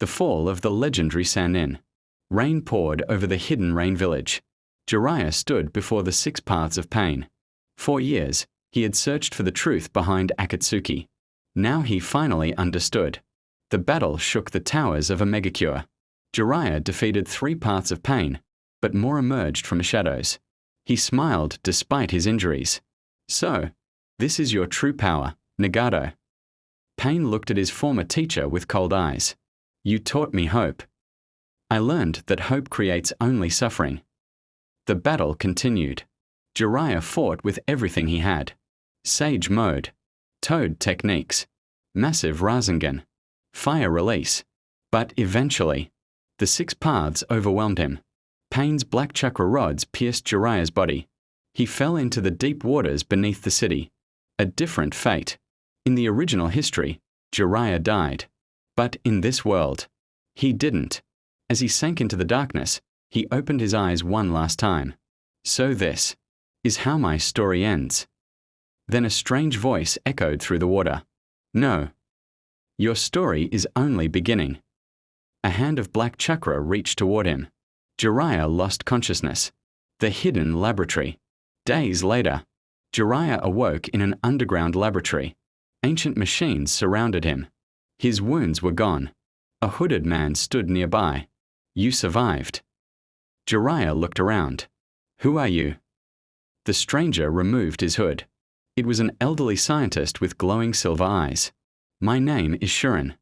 The fall of the legendary Sannin. Rain poured over the hidden rain village. Jiraiya stood before the 6 paths of pain. For years, he had searched for the truth behind Akatsuki. Now he finally understood. The battle shook the towers of a megacure. Jiraiya defeated 3 paths of pain, but more emerged from the shadows. He smiled despite his injuries. So, this is your true power, Nagato. Pain looked at his former teacher with cold eyes. You taught me hope. I learned that hope creates only suffering. The battle continued. Jiraiya fought with everything he had. Sage mode, Toad techniques, massive Rasengan, fire release. But eventually, the 6 paths overwhelmed him. Pain's black chakra rods pierced Jiraiya's body. He fell into the deep waters beneath the city. A different fate. In the original history, Jiraiya died. But in this world, he didn't. As he sank into the darkness, he opened his eyes one last time. So this is how my story ends. Then a strange voice echoed through the water. No. Your story is only beginning. A hand of black chakra reached toward him. Jiraiya lost consciousness. The hidden laboratory. Days later, Jiraiya awoke in an underground laboratory. Ancient machines surrounded him. His wounds were gone. A hooded man stood nearby. You survived. Jiraiya looked around. Who are you? The stranger removed his hood. It was an elderly scientist with glowing silver eyes. My name is Shuren.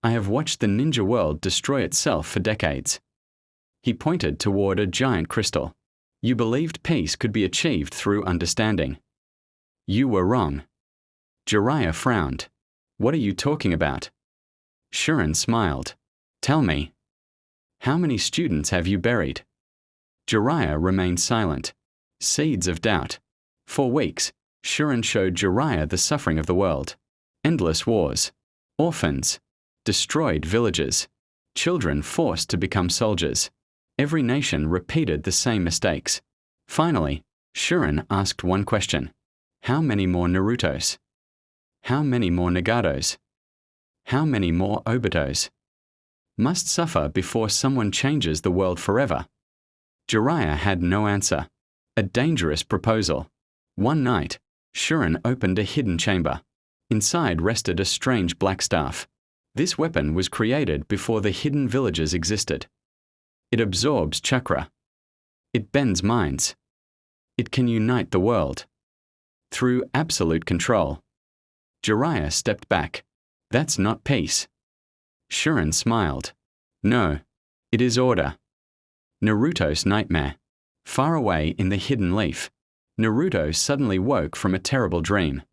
I have watched the ninja world destroy itself for decades. He pointed toward a giant crystal. You believed peace could be achieved through understanding. You were wrong. Jiraiya frowned. What are you talking about? Shuren smiled. Tell me. How many students have you buried? Jiraiya remained silent. Seeds of doubt. For weeks, Shuren showed Jiraiya the suffering of the world. Endless wars. Orphans. Destroyed villages. Children forced to become soldiers. Every nation repeated the same mistakes. Finally, Shuren asked one question. How many more Narutos? How many more Nagatos? How many more Obitos? Must suffer before someone changes the world forever? Jiraiya had no answer. A dangerous proposal. One night, Shuren opened a hidden chamber. Inside rested a strange black staff. This weapon was created before the hidden villages existed. It absorbs chakra. It bends minds. It can unite the world. Through absolute control. Jiraiya stepped back. That's not peace. Shuren smiled. No, it is order. Naruto's nightmare. Far away in the hidden leaf, Naruto suddenly woke from a terrible dream.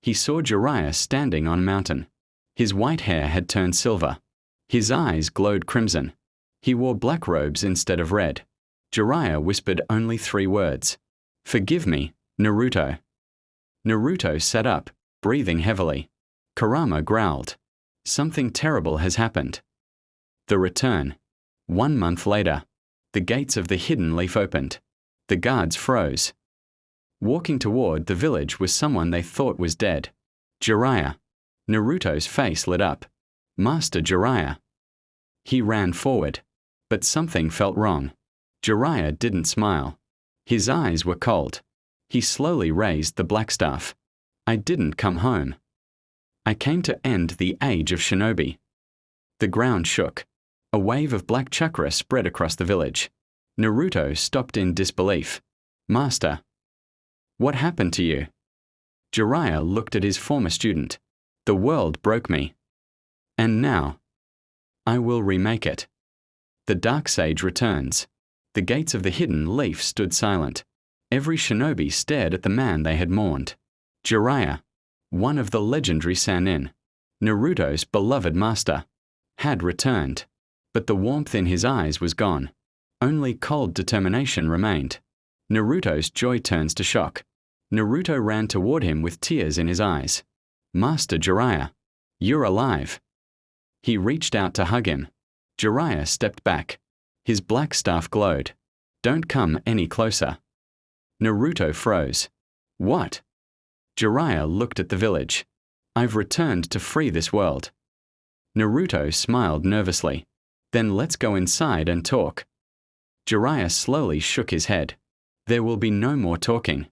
He saw Jiraiya standing on a mountain. His white hair had turned silver. His eyes glowed crimson. He wore black robes instead of red. Jiraiya whispered only 3 words. Forgive me, Naruto. Naruto sat up, breathing heavily. Kurama growled. Something terrible has happened. The return. 1 month later, the gates of the hidden leaf opened. The guards froze. Walking toward the village was someone they thought was dead. Jiraiya. Naruto's face lit up. Master Jiraiya. He ran forward. But something felt wrong. Jiraiya didn't smile. His eyes were cold. He slowly raised the black staff. I didn't come home. I came to end the age of shinobi. The ground shook. A wave of black chakra spread across the village. Naruto stopped in disbelief. Master. What happened to you? Jiraiya looked at his former student. The world broke me. And now, I will remake it. The dark sage returns. The gates of the hidden leaf stood silent. Every shinobi stared at the man they had mourned. Jiraiya, one of the legendary Sannin, Naruto's beloved master, had returned. But the warmth in his eyes was gone. Only cold determination remained. Naruto's joy turns to shock. Naruto ran toward him with tears in his eyes. Master Jiraiya, you're alive. He reached out to hug him. Jiraiya stepped back. His black staff glowed. Don't come any closer. Naruto froze. What? Jiraiya looked at the village. I've returned to free this world. Naruto smiled nervously. Then let's go inside and talk. Jiraiya slowly shook his head. There will be no more talking.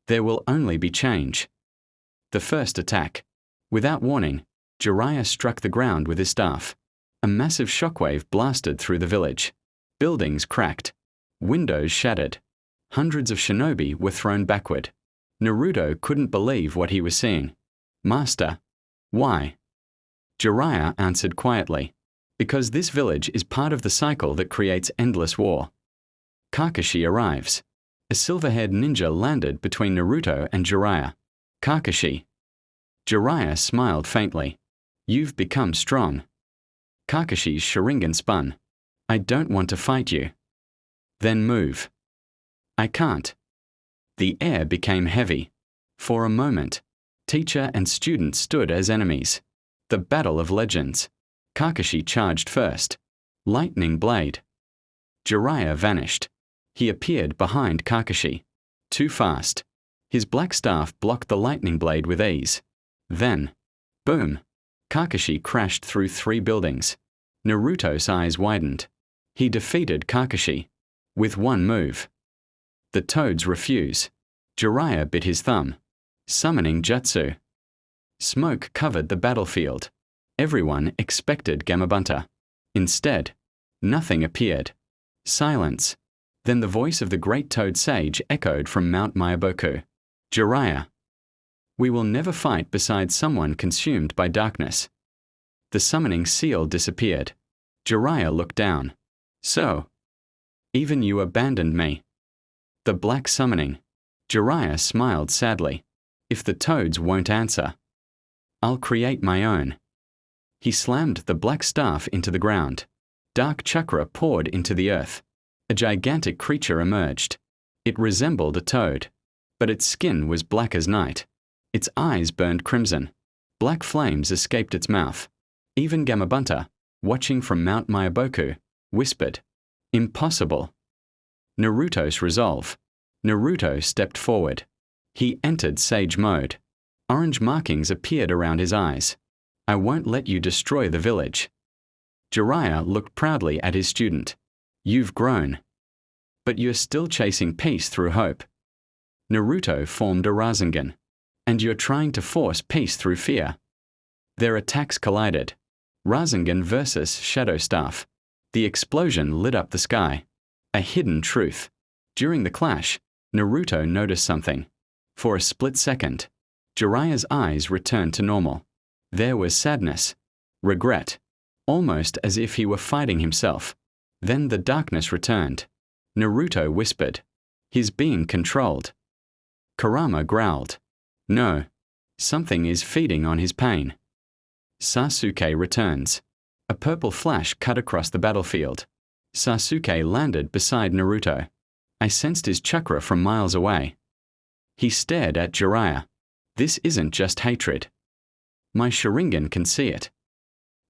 There will only be change. The first attack. Without warning, Jiraiya struck the ground with his staff. A massive shockwave blasted through the village. Buildings cracked. Windows shattered. Hundreds of shinobi were thrown backward. Naruto couldn't believe what he was seeing. Master, why? Jiraiya answered quietly. Because this village is part of the cycle that creates endless war. Kakashi arrives. A silver-haired ninja landed between Naruto and Jiraiya. Kakashi. Jiraiya smiled faintly. You've become strong. Kakashi's Sharingan spun. I don't want to fight you. Then move. I can't. The air became heavy. For a moment, teacher and student stood as enemies. The battle of legends. Kakashi charged first. Lightning blade. Jiraiya vanished. He appeared behind Kakashi. Too fast. His black staff blocked the lightning blade with ease. Then, boom! Kakashi crashed through 3 buildings. Naruto's eyes widened. He defeated Kakashi. With one move. The toads refuse. Jiraiya bit his thumb. Summoning jutsu. Smoke covered the battlefield. Everyone expected Gamabunta. Instead, nothing appeared. Silence. Then the voice of the great toad sage echoed from Mount Myaboku. Jiraiya. We will never fight beside someone consumed by darkness. The summoning seal disappeared. Jiraiya looked down. So, even you abandoned me. The black summoning. Jiraiya smiled sadly. If the toads won't answer, I'll create my own. He slammed the black staff into the ground. Dark chakra poured into the earth. A gigantic creature emerged. It resembled a toad, but its skin was black as night. Its eyes burned crimson. Black flames escaped its mouth. Even Gamabunta, watching from Mount Myaboku, whispered, Impossible. Naruto's resolve. Naruto stepped forward. He entered sage mode. Orange markings appeared around his eyes. I won't let you destroy the village. Jiraiya looked proudly at his student. You've grown. But you're still chasing peace through hope. Naruto formed a Rasengan. And you're trying to force peace through fear. Their attacks collided. Rasengan versus Shadow Staff. The explosion lit up the sky. A hidden truth. During the clash, Naruto noticed something. For a split second, Jiraiya's eyes returned to normal. There was sadness, regret, almost as if he were fighting himself. Then the darkness returned. Naruto whispered. He's being controlled. Kurama growled. No. Something is feeding on his pain. Sasuke returns. A purple flash cut across the battlefield. Sasuke landed beside Naruto. I sensed his chakra from miles away. He stared at Jiraiya. This isn't just hatred. My Sharingan can see it.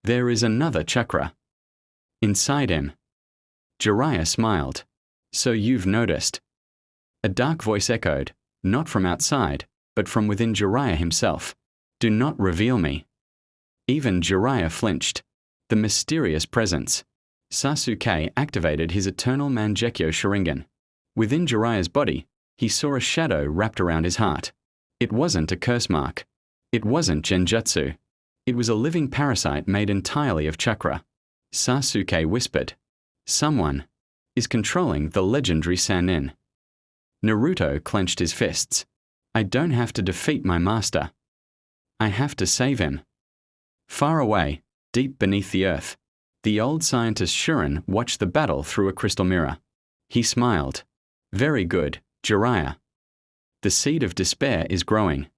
There is another chakra. Inside him. Jiraiya smiled. So you've noticed. A dark voice echoed, not from outside, but from within Jiraiya himself. Do not reveal me. Even Jiraiya flinched. The mysterious presence. Sasuke activated his eternal Mangekyo Sharingan. Within Jiraiya's body, he saw a shadow wrapped around his heart. It wasn't a curse mark. It wasn't genjutsu. It was a living parasite made entirely of chakra. Sasuke whispered. Someone is controlling the legendary Sannin. Naruto clenched his fists. I don't have to defeat my master. I have to save him. Far away, deep beneath the earth, the old scientist Shuren watched the battle through a crystal mirror. He smiled. Very good, Jiraiya. The seed of despair is growing.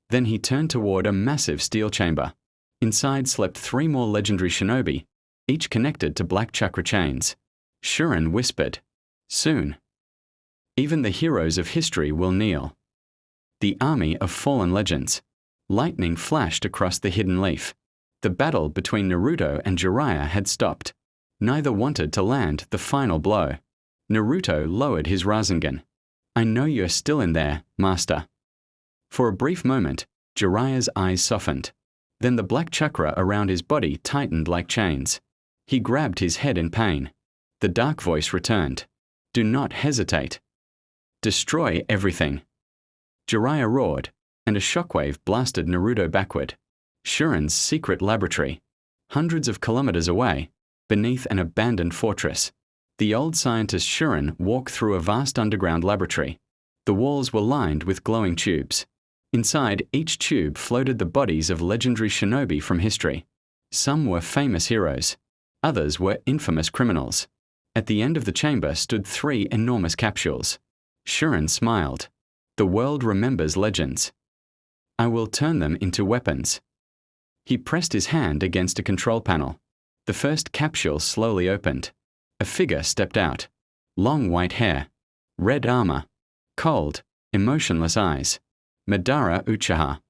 Then he turned toward a massive steel chamber. Inside slept 3 more legendary shinobi, each connected to black chakra chains. Shuren whispered. Soon. Even the heroes of history will kneel. The army of fallen legends. Lightning flashed across the hidden leaf. The battle between Naruto and Jiraiya had stopped. Neither wanted to land the final blow. Naruto lowered his Rasengan. I know you're still in there, master. For a brief moment, Jiraiya's eyes softened. Then the black chakra around his body tightened like chains. He grabbed his head in pain. The dark voice returned. Do not hesitate. Destroy everything. Jiraiya roared, and a shockwave blasted Naruto backward. Shuren's secret laboratory. Hundreds of kilometers away, beneath an abandoned fortress. The old scientist Shuren walked through a vast underground laboratory. The walls were lined with glowing tubes. Inside each tube floated the bodies of legendary shinobi from history. Some were famous heroes. Others were infamous criminals. At the end of the chamber stood 3 enormous capsules. Shuren smiled. The world remembers legends. I will turn them into weapons. He pressed his hand against a control panel. The first capsule slowly opened. A figure stepped out. Long white hair. Red armor. Cold, emotionless eyes. Madara Uchiha.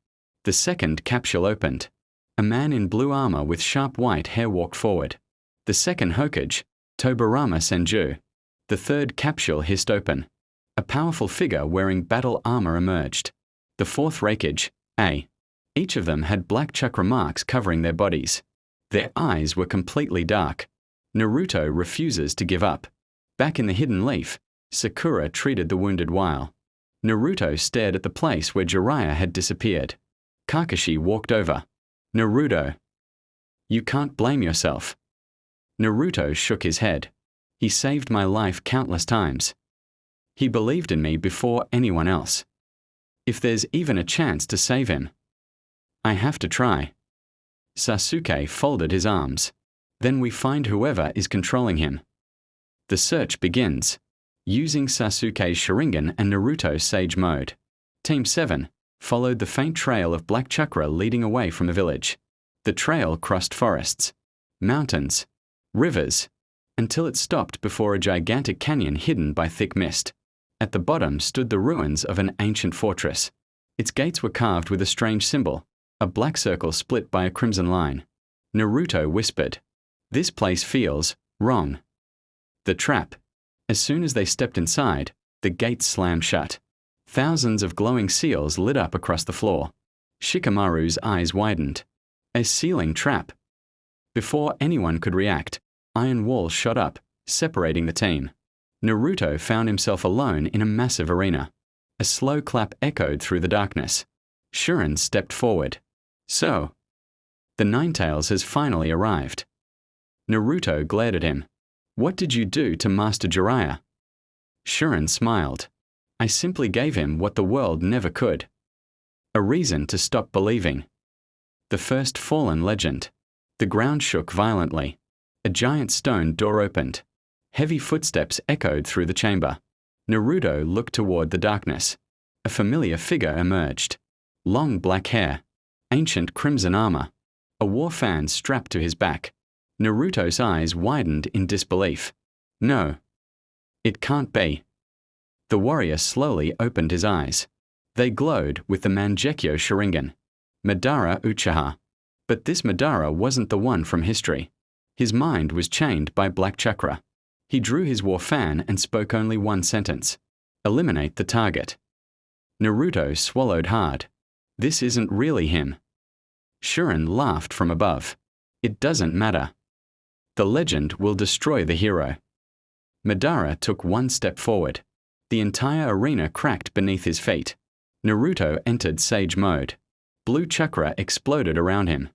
The second capsule opened. A man in blue armor with sharp white hair walked forward. The second Hokage, Tobarama Senju. The third capsule hissed open. A powerful figure wearing battle armor emerged. The fourth Raikage, A. Each of them had black chakra marks covering their bodies. Their eyes were completely dark. Naruto refuses to give up. Back in the hidden leaf, Sakura treated the wounded while. Naruto stared at the place where Jiraiya had disappeared. Kakashi walked over. Naruto. You can't blame yourself. Naruto shook his head. He saved my life countless times. He believed in me before anyone else. If there's even a chance to save him, I have to try. Sasuke folded his arms. Then we find whoever is controlling him. The search begins. Using Sasuke's Sharingan and Naruto's Sage Mode. Team 7 followed the faint trail of black chakra leading away from the village. The trail crossed forests, mountains, rivers, until it stopped before a gigantic canyon hidden by thick mist. At the bottom stood the ruins of an ancient fortress. Its gates were carved with a strange symbol, a black circle split by a crimson line. Naruto whispered, "This place feels wrong." The trap. As soon as they stepped inside, the gates slammed shut. Thousands of glowing seals lit up across the floor. Shikamaru's eyes widened. A sealing trap. Before anyone could react, iron walls shot up, separating the team. Naruto found himself alone in a massive arena. A slow clap echoed through the darkness. Shuren stepped forward. So, the Ninetales has finally arrived. Naruto glared at him. What did you do to Master Jiraiya? Shuren smiled. I simply gave him what the world never could. A reason to stop believing. The first fallen legend. The ground shook violently. A giant stone door opened. Heavy footsteps echoed through the chamber. Naruto looked toward the darkness. A familiar figure emerged. Long black hair. Ancient crimson armor. A war fan strapped to his back. Naruto's eyes widened in disbelief. No. It can't be. The warrior slowly opened his eyes. They glowed with the Mangekyo Sharingan. Madara Uchiha. But this Madara wasn't the one from history. His mind was chained by black chakra. He drew his war fan and spoke only one sentence. Eliminate the target. Naruto swallowed hard. This isn't really him. Shuren laughed from above. It doesn't matter. The legend will destroy the hero. Madara took one step forward. The entire arena cracked beneath his feet. Naruto entered Sage Mode. Blue chakra exploded around him.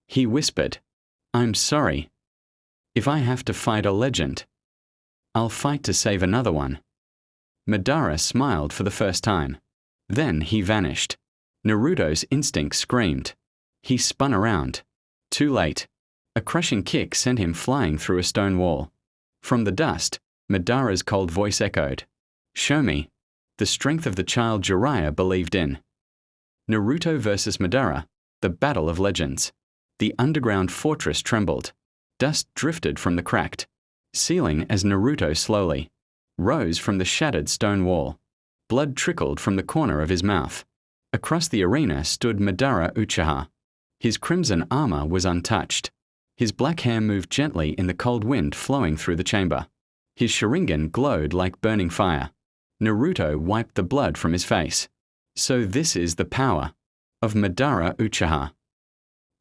He whispered, I'm sorry. If I have to fight a legend, I'll fight to save another one. Madara smiled for the first time. Then he vanished. Naruto's instinct screamed. He spun around. Too late. A crushing kick sent him flying through a stone wall. From the dust, Madara's cold voice echoed. Show me. The strength of the child Jiraiya believed in. Naruto versus Madara, the battle of legends. The underground fortress trembled. Dust drifted from the cracked ceiling as Naruto slowly rose from the shattered stone wall. Blood trickled from the corner of his mouth. Across the arena stood Madara Uchiha. His crimson armor was untouched. His black hair moved gently in the cold wind flowing through the chamber. His Sharingan glowed like burning fire. Naruto wiped the blood from his face. So this is the power of Madara Uchiha.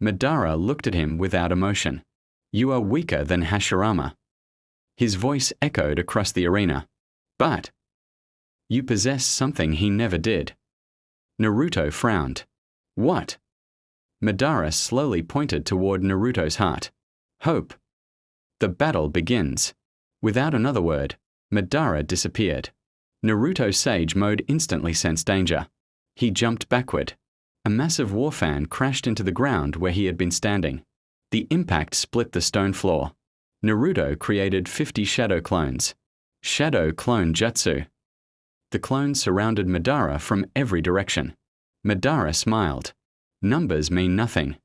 Madara looked at him without emotion. You are weaker than Hashirama. His voice echoed across the arena. But you possess something he never did. Naruto frowned. What? Madara slowly pointed toward Naruto's heart. Hope. The battle begins. Without another word, Madara disappeared. Naruto Sage Mode instantly sensed danger. He jumped backward. A massive war fan crashed into the ground where he had been standing. The impact split the stone floor. Naruto created 50 shadow clones. Shadow Clone Jutsu. The clones surrounded Madara from every direction. Madara smiled. Numbers mean nothing.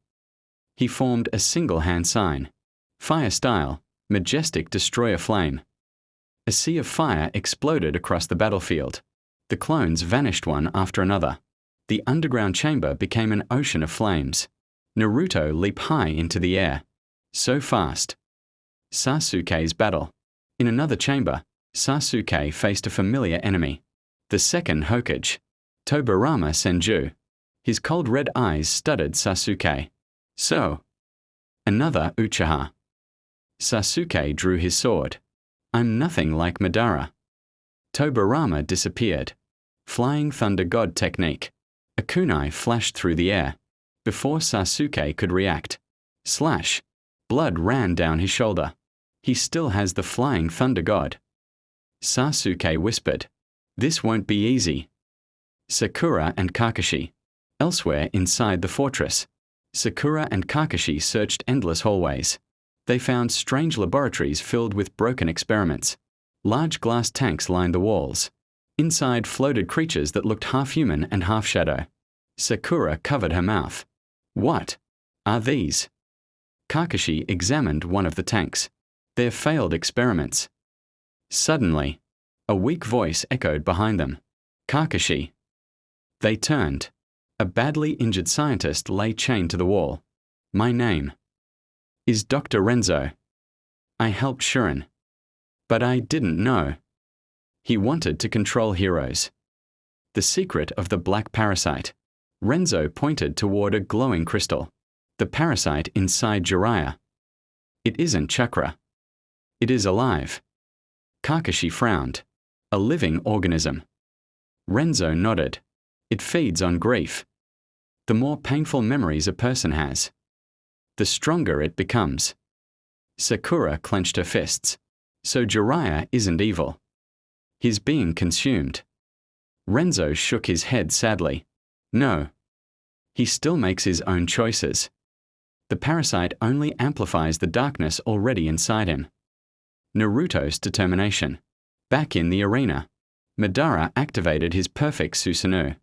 He formed a single hand sign. Fire style, majestic destroyer flame. A sea of fire exploded across the battlefield. The clones vanished one after another. The underground chamber became an ocean of flames. Naruto leaped high into the air. So fast. Sasuke's battle. In another chamber, Sasuke faced a familiar enemy. The second Hokage. Tobirama Senju. His cold red eyes studied Sasuke. So. Another Uchiha. Sasuke drew his sword. I'm nothing like Madara. Tobirama disappeared. Flying Thunder God technique. A kunai flashed through the air. Before Sasuke could react. Slash. Blood ran down his shoulder. He still has the Flying Thunder God. Sasuke whispered. This won't be easy. Sakura and Kakashi. Elsewhere inside the fortress, Sakura and Kakashi searched endless hallways. They found strange laboratories filled with broken experiments. Large glass tanks lined the walls. Inside floated creatures that looked half human and half shadow. Sakura covered her mouth. What are these? Kakashi examined one of the tanks. They're failed experiments. Suddenly, a weak voice echoed behind them. Kakashi. They turned. A badly injured scientist lay chained to the wall. My name is Dr. Renzo. I helped Shuren. But I didn't know. He wanted to control heroes. The secret of the black parasite. Renzo pointed toward a glowing crystal. The parasite inside Jiraiya. It isn't chakra. It is alive. Kakashi frowned. A living organism. Renzo nodded. It feeds on grief. The more painful memories a person has, the stronger it becomes. Sakura clenched her fists. So Jiraiya isn't evil. He's being consumed. Renzo shook his head sadly. No. He still makes his own choices. The parasite only amplifies the darkness already inside him. Naruto's determination. Back in the arena, Madara activated his perfect Susanoo.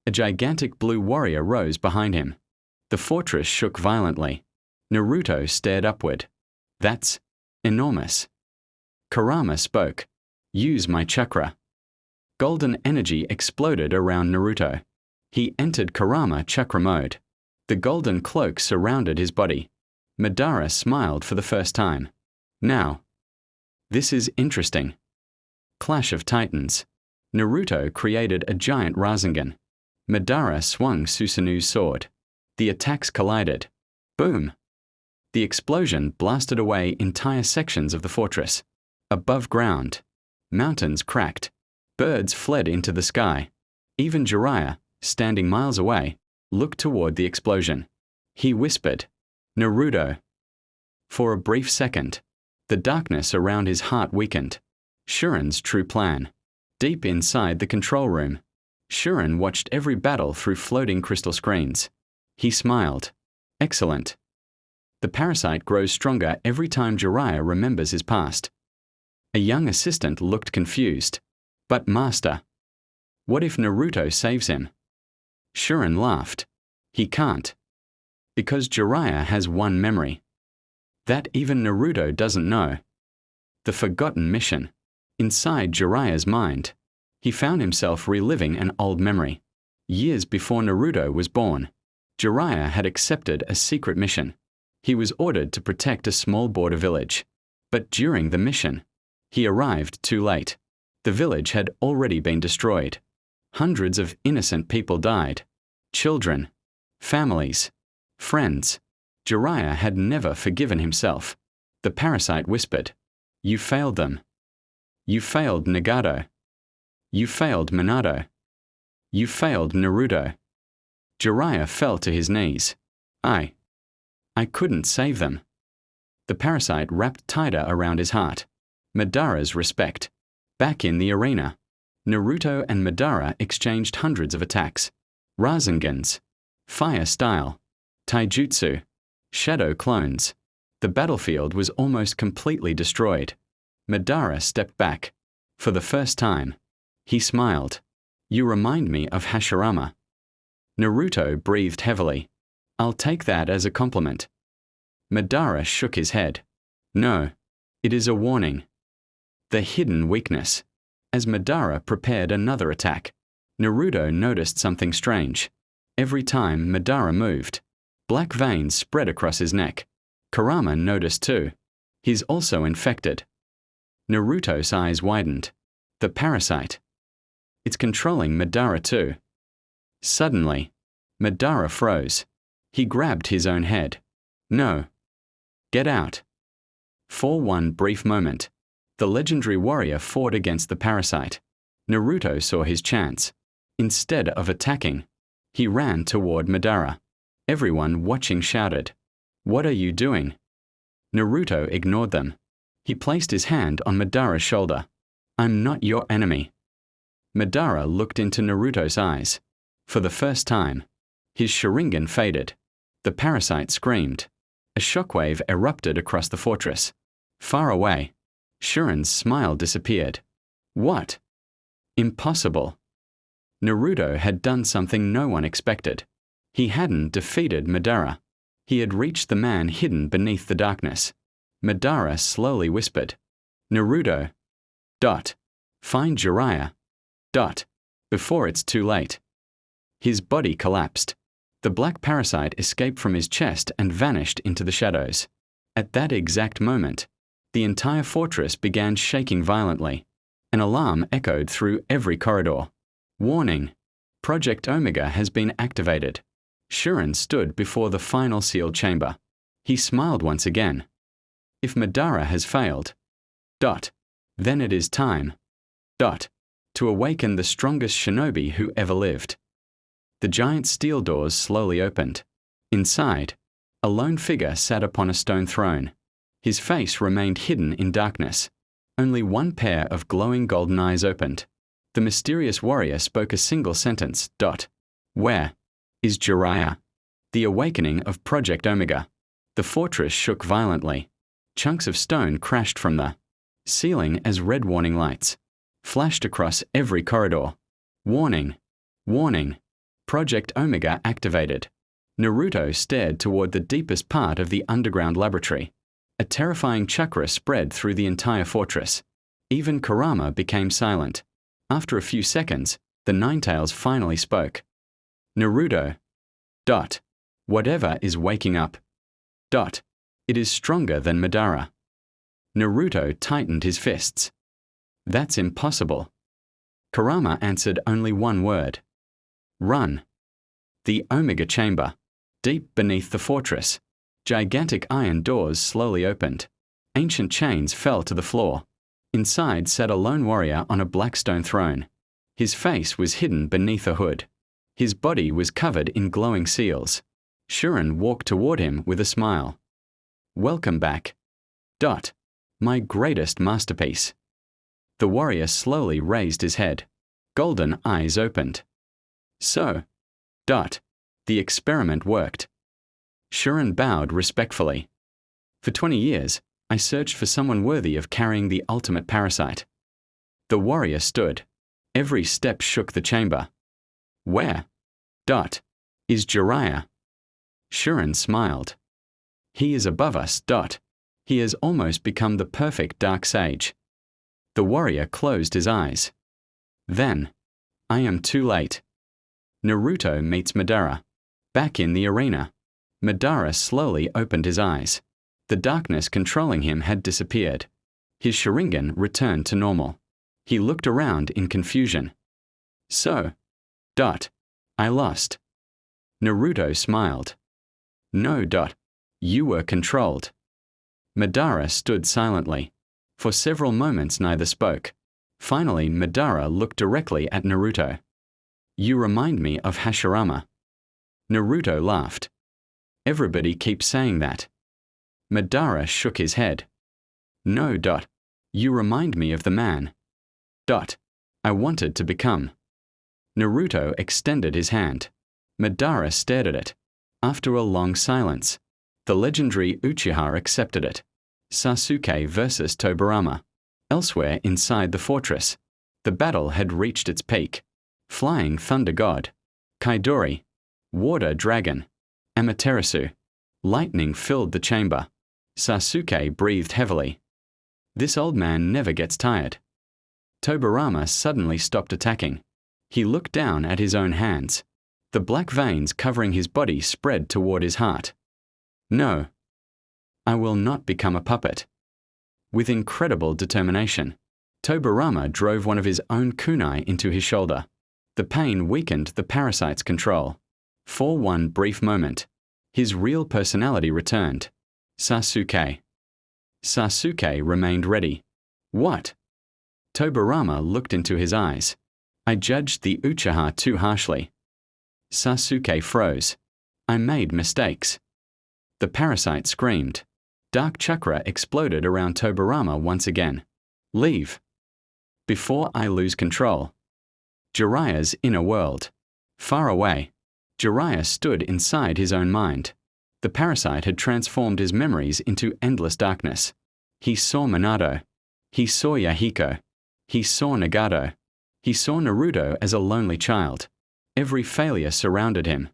A gigantic blue warrior rose behind him. The fortress shook violently. Naruto stared upward. That's enormous. Kurama spoke. Use my chakra. Golden energy exploded around Naruto. He entered Kurama chakra mode. The golden cloak surrounded his body. Madara smiled for the first time. Now. This is interesting. Clash of Titans. Naruto created a giant Rasengan. Madara swung Susanoo's sword. The attacks collided. Boom! The explosion blasted away entire sections of the fortress. Above ground, mountains cracked. Birds fled into the sky. Even Jiraiya, standing miles away, looked toward the explosion. He whispered, Naruto. For a brief second, the darkness around his heart weakened. Shuren's true plan. Deep inside the control room, Shuren watched every battle through floating crystal screens. He smiled. Excellent. The parasite grows stronger every time Jiraiya remembers his past. A young assistant looked confused. But Master, what if Naruto saves him? Shuren laughed. He can't. Because Jiraiya has one memory. That even Naruto doesn't know. The forgotten mission. Inside Jiraiya's mind, he found himself reliving an old memory. Years before Naruto was born, Jiraiya had accepted a secret mission. He was ordered to protect a small border village. But during the mission, he arrived too late. The village had already been destroyed. Hundreds of innocent people died. Children, families, friends. Jiraiya had never forgiven himself. The parasite whispered, "You failed them. You failed Nagato. You failed Minato. You failed Naruto." Jiraiya fell to his knees. I couldn't save them." The parasite wrapped tighter around his heart. Madara's respect. Back in the arena, Naruto and Madara exchanged hundreds of attacks. Razengans, fire style, taijutsu, shadow clones. The battlefield was almost completely destroyed. Madara stepped back. For the first time, he smiled. "You remind me of Hashirama." Naruto breathed heavily. "I'll take that as a compliment." Madara shook his head. "No, it is a warning." The hidden weakness. As Madara prepared another attack, Naruto noticed something strange. Every time Madara moved, black veins spread across his neck. Kurama noticed too. He's also infected. Naruto's eyes widened. The parasite. It's controlling Madara too. Suddenly, Madara froze. He grabbed his own head. "No. Get out." For one brief moment, the legendary warrior fought against the parasite. Naruto saw his chance. Instead of attacking, he ran toward Madara. Everyone watching shouted, "What are you doing?" Naruto ignored them. He placed his hand on Madara's shoulder. "I'm not your enemy." Madara looked into Naruto's eyes. For the first time, his Sharingan faded. The parasite screamed. A shockwave erupted across the fortress. Far away, Shuren's smile disappeared. "What?" Impossible. Naruto had done something no one expected. He hadn't defeated Madara. He had reached the man hidden beneath the darkness. Madara slowly whispered, "Naruto. Find Jiraiya. Before it's too late." His body collapsed. The black parasite escaped from his chest and vanished into the shadows. At that exact moment, the entire fortress began shaking violently. An alarm echoed through every corridor. "Warning! Project Omega has been activated." Shuren stood before the final sealed chamber. He smiled once again. "If Madara has failed, then it is time, to awaken the strongest shinobi who ever lived." The giant steel doors slowly opened. Inside, a lone figure sat upon a stone throne. His face remained hidden in darkness. Only one pair of glowing golden eyes opened. The mysterious warrior spoke a single sentence, "Where is Jiraiya?" The awakening of Project Omega. The fortress shook violently. Chunks of stone crashed from the ceiling as red warning lights flashed across every corridor. "Warning! Warning! Project Omega activated." Naruto stared toward the deepest part of the underground laboratory. A terrifying chakra spread through the entire fortress. Even Kurama became silent. After a few seconds, the Ninetales finally spoke. "Naruto. Whatever is waking up. It is stronger than Madara." Naruto tightened his fists. "That's impossible." Kurama answered only one word. "Run." The Omega Chamber. Deep beneath the fortress, gigantic iron doors slowly opened. Ancient chains fell to the floor. Inside sat a lone warrior on a black stone throne. His face was hidden beneath a hood. His body was covered in glowing seals. Shuren walked toward him with a smile. "Welcome back. My greatest masterpiece." The warrior slowly raised his head. Golden eyes opened. "So, the experiment worked." Shuren bowed respectfully. "For 20 years, I searched for someone worthy of carrying the ultimate parasite." The warrior stood. Every step shook the chamber. "Where, is Jiraiya?" Shuren smiled. "He is above us, He has almost become the perfect dark sage." The warrior closed his eyes. Then, I am too late. Naruto meets Madara. Back in the arena, Madara slowly opened his eyes. The darkness controlling him had disappeared. His Sharingan returned to normal. He looked around in confusion. "So, I lost." Naruto smiled. "No, You were controlled. Madara stood silently. For several moments neither spoke. Finally, Madara looked directly at Naruto. You remind me of Hashirama. Naruto laughed. Everybody keeps saying that. Madara shook his head. No. You remind me of the man. I wanted to become. Naruto extended his hand. Madara stared at it. After a long silence, the legendary Uchiha accepted it. Sasuke versus Tobirama. Elsewhere inside the fortress, the battle had reached its peak. Flying Thunder God, Kaidori, Water Dragon, Amaterasu. Lightning filled the chamber. Sasuke breathed heavily. This old man never gets tired. Tobirama suddenly stopped attacking. He looked down at his own hands. The black veins covering his body spread toward his heart. No. I will not become a puppet. With incredible determination, Tobirama drove one of his own kunai into his shoulder. The pain weakened the parasite's control. For one brief moment, his real personality returned. Sasuke. Sasuke remained ready. What? Tobirama looked into his eyes. I judged the Uchiha too harshly. Sasuke froze. I made mistakes. The parasite screamed. Dark chakra exploded around Tobirama once again. Leave. Before I lose control. Jiraiya's inner world. Far away, Jiraiya stood inside his own mind. The parasite had transformed his memories into endless darkness. He saw Minato. He saw Yahiko. He saw Nagato. He saw Naruto as a lonely child. Every failure surrounded him.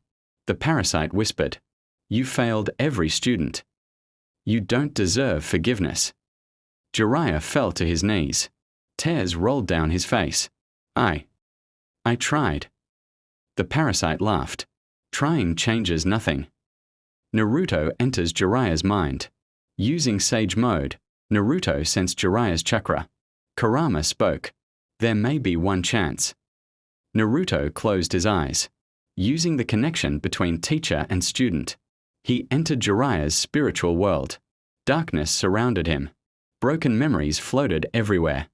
The parasite whispered, You failed every student. You don't deserve forgiveness. Jiraiya fell to his knees. Tears rolled down his face. I tried. The parasite laughed. Trying changes nothing. Naruto enters Jiraiya's mind. Using Sage Mode, Naruto sensed Jiraiya's chakra. Kurama spoke. There may be one chance. Naruto closed his eyes. Using the connection between teacher and student, he entered Jiraiya's spiritual world. Darkness surrounded him. Broken memories floated everywhere.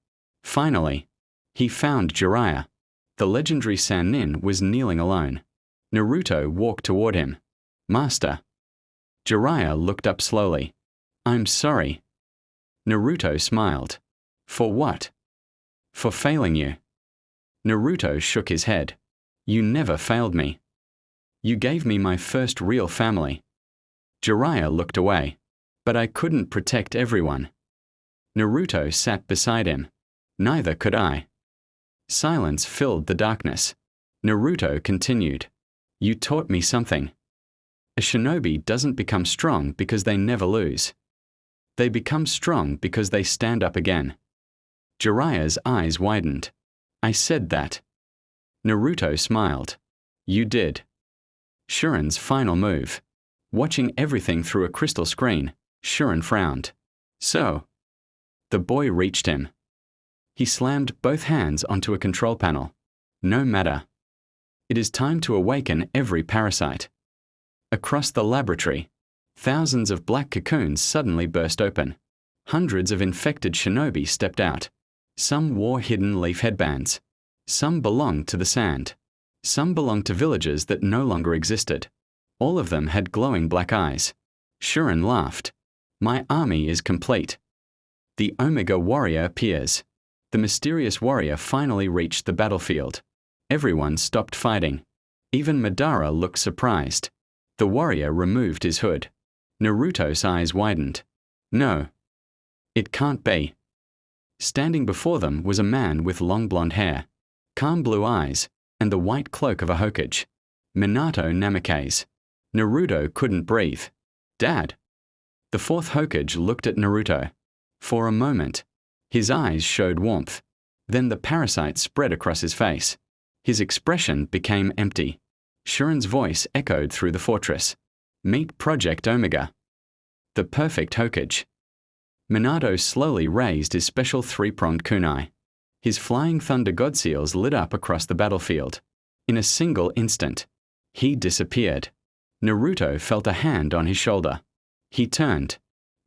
Finally, he found Jiraiya. The legendary Sannin was kneeling alone. Naruto walked toward him. Master. Jiraiya looked up slowly. I'm sorry. Naruto smiled. For what? For failing you. Naruto shook his head. You never failed me. You gave me my first real family. Jiraiya looked away. But I couldn't protect everyone. Naruto sat beside him. Neither could I. Silence filled the darkness. Naruto continued. You taught me something. A shinobi doesn't become strong because they never lose. They become strong because they stand up again. Jiraiya's eyes widened. I said that. Naruto smiled. You did. Shuren's final move. Watching everything through a crystal screen, Shuren frowned. So. The boy reached him. He slammed both hands onto a control panel. No matter. It is time to awaken every parasite. Across the laboratory, thousands of black cocoons suddenly burst open. Hundreds of infected shinobi stepped out. Some wore hidden leaf headbands. Some belonged to the sand. Some belonged to villages that no longer existed. All of them had glowing black eyes. Shuren laughed. My army is complete. The Omega warrior appears. The mysterious warrior finally reached the battlefield. Everyone stopped fighting. Even Madara looked surprised. The warrior removed his hood. Naruto's eyes widened. No. It can't be. Standing before them was a man with long blonde hair, calm blue eyes, and the white cloak of a Hokage. Minato Namikaze. Naruto couldn't breathe. Dad. The fourth Hokage looked at Naruto. For a moment, his eyes showed warmth. Then the parasite spread across his face. His expression became empty. Shuren's voice echoed through the fortress. Meet Project Omega. The perfect Hokage. Minato slowly raised his special three-pronged kunai. His flying thunder god seals lit up across the battlefield. In a single instant, he disappeared. Naruto felt a hand on his shoulder. He turned.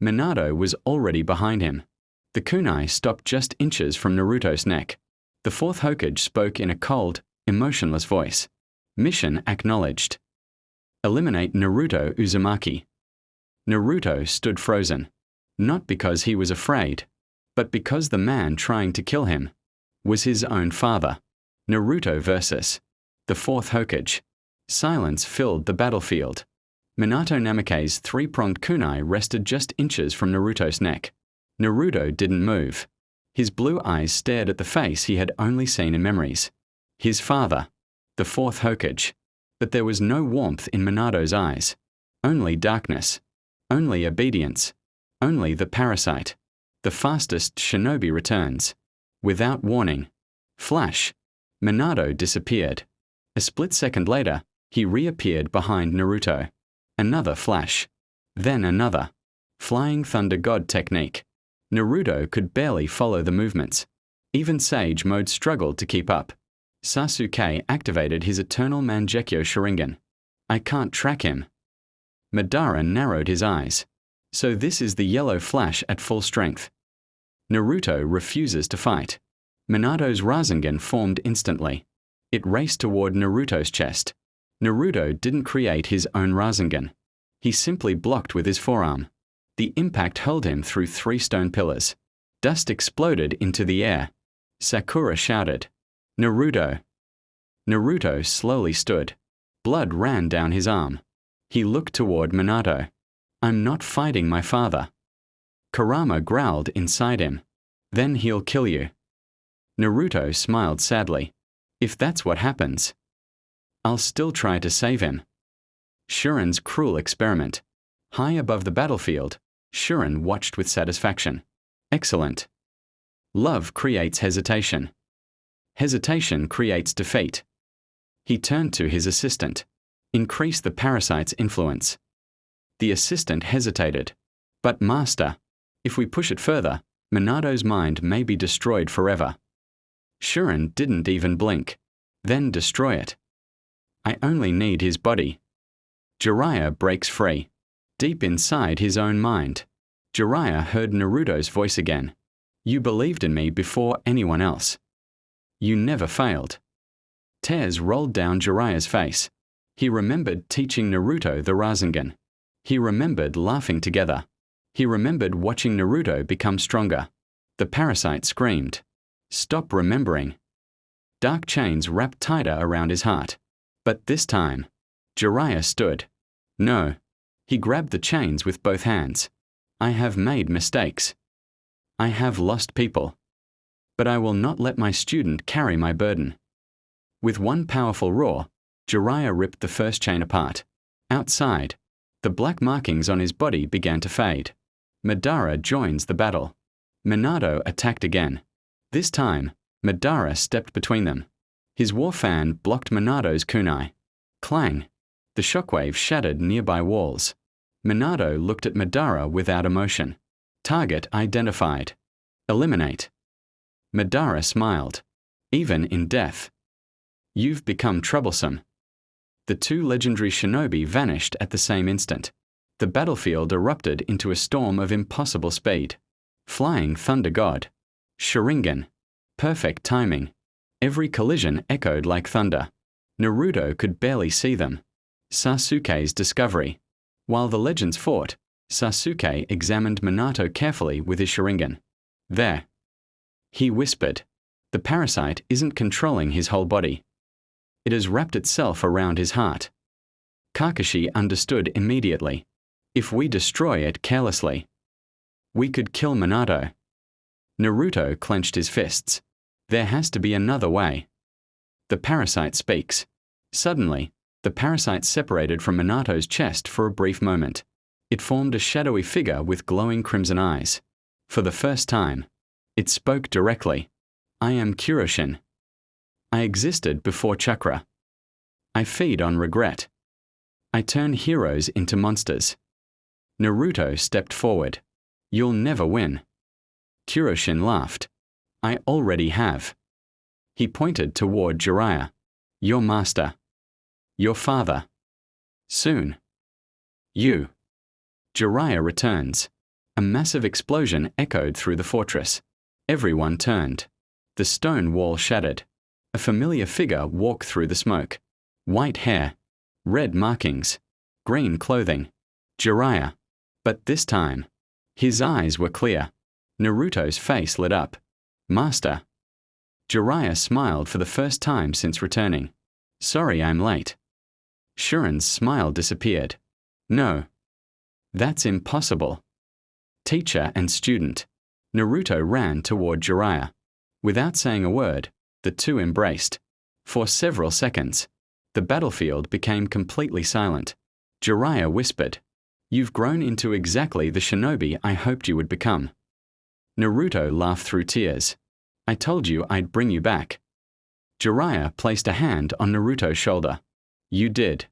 Minato was already behind him. The kunai stopped just inches from Naruto's neck. The fourth Hokage spoke in a cold, emotionless voice. Mission acknowledged. Eliminate Naruto Uzumaki. Naruto stood frozen. Not because he was afraid, but because the man trying to kill him was his own father. Naruto versus the fourth Hokage. Silence filled the battlefield. Minato Namake's three-pronged kunai rested just inches from Naruto's neck. Naruto didn't move. His blue eyes stared at the face he had only seen in memories. His father, the fourth Hokage. But there was no warmth in Minato's eyes. Only darkness. Only obedience. Only the parasite. The fastest shinobi returns. Without warning. Flash. Minato disappeared. A split second later, he reappeared behind Naruto. Another flash. Then another. Flying Thunder God technique. Naruto could barely follow the movements. Even Sage Mode struggled to keep up. Sasuke activated his eternal Mangekyo Sharingan. I can't track him. Madara narrowed his eyes. So this is the yellow flash at full strength. Naruto refuses to fight. Minato's Rasengan formed instantly. It raced toward Naruto's chest. Naruto didn't create his own Rasengan. He simply blocked with his forearm. The impact hurled him through 3 stone pillars. Dust exploded into the air. Sakura shouted, "Naruto!" Naruto slowly stood. Blood ran down his arm. He looked toward Minato. I'm not fighting my father. Kurama growled inside him. Then he'll kill you. Naruto smiled sadly. If that's what happens, I'll still try to save him. Shuren's cruel experiment. High above the battlefield, Shuren watched with satisfaction. Excellent. Love creates hesitation. Hesitation creates defeat. He turned to his assistant. Increase the parasite's influence. The assistant hesitated. But master, if we push it further, Minato's mind may be destroyed forever. Shuren didn't even blink. Then destroy it. I only need his body. Jiraiya breaks free. Deep inside his own mind, Jiraiya heard Naruto's voice again. You believed in me before anyone else. You never failed. Tears rolled down Jiraiya's face. He remembered teaching Naruto the Rasengan. He remembered laughing together. He remembered watching Naruto become stronger. The parasite screamed. Stop remembering. Dark chains wrapped tighter around his heart. But this time, Jiraiya stood. No. He grabbed the chains with both hands. I have made mistakes. I have lost people. But I will not let my student carry my burden. With one powerful roar, Jiraiya ripped the first chain apart. Outside, the black markings on his body began to fade. Madara joins the battle. Minato attacked again. This time, Madara stepped between them. His war fan blocked Minato's kunai. Clang! The shockwave shattered nearby walls. Minato looked at Madara without emotion. Target identified. Eliminate. Madara smiled. Even in death. You've become troublesome. The 2 legendary shinobi vanished at the same instant. The battlefield erupted into a storm of impossible speed. Flying Thunder God. Sharingan. Perfect timing. Every collision echoed like thunder. Naruto could barely see them. Sasuke's discovery. While the legends fought, Sasuke examined Minato carefully with his Sharingan. There. He whispered. The parasite isn't controlling his whole body. It has wrapped itself around his heart. Kakashi understood immediately. If we destroy it carelessly, we could kill Minato. Naruto clenched his fists. There has to be another way. The parasite speaks. Suddenly, the parasite separated from Minato's chest for a brief moment. It formed a shadowy figure with glowing crimson eyes. For the first time, it spoke directly. I am Kuroshin. I existed before chakra. I feed on regret. I turn heroes into monsters. Naruto stepped forward. You'll never win. Kuroshin laughed. I already have. He pointed toward Jiraiya. Your master. Your father. Soon. You. Jiraiya returns. A massive explosion echoed through the fortress. Everyone turned. The stone wall shattered. A familiar figure walked through the smoke. White hair, red markings, green clothing. Jiraiya. But this time, his eyes were clear. Naruto's face lit up. Master. Jiraiya smiled for the first time since returning. Sorry I'm late. Shuren's smile disappeared. No. That's impossible. Teacher and student. Naruto ran toward Jiraiya. Without saying a word, the two embraced. For several seconds, the battlefield became completely silent. Jiraiya whispered, "You've grown into exactly the shinobi I hoped you would become." Naruto laughed through tears. "I told you I'd bring you back." Jiraiya placed a hand on Naruto's shoulder. "You did."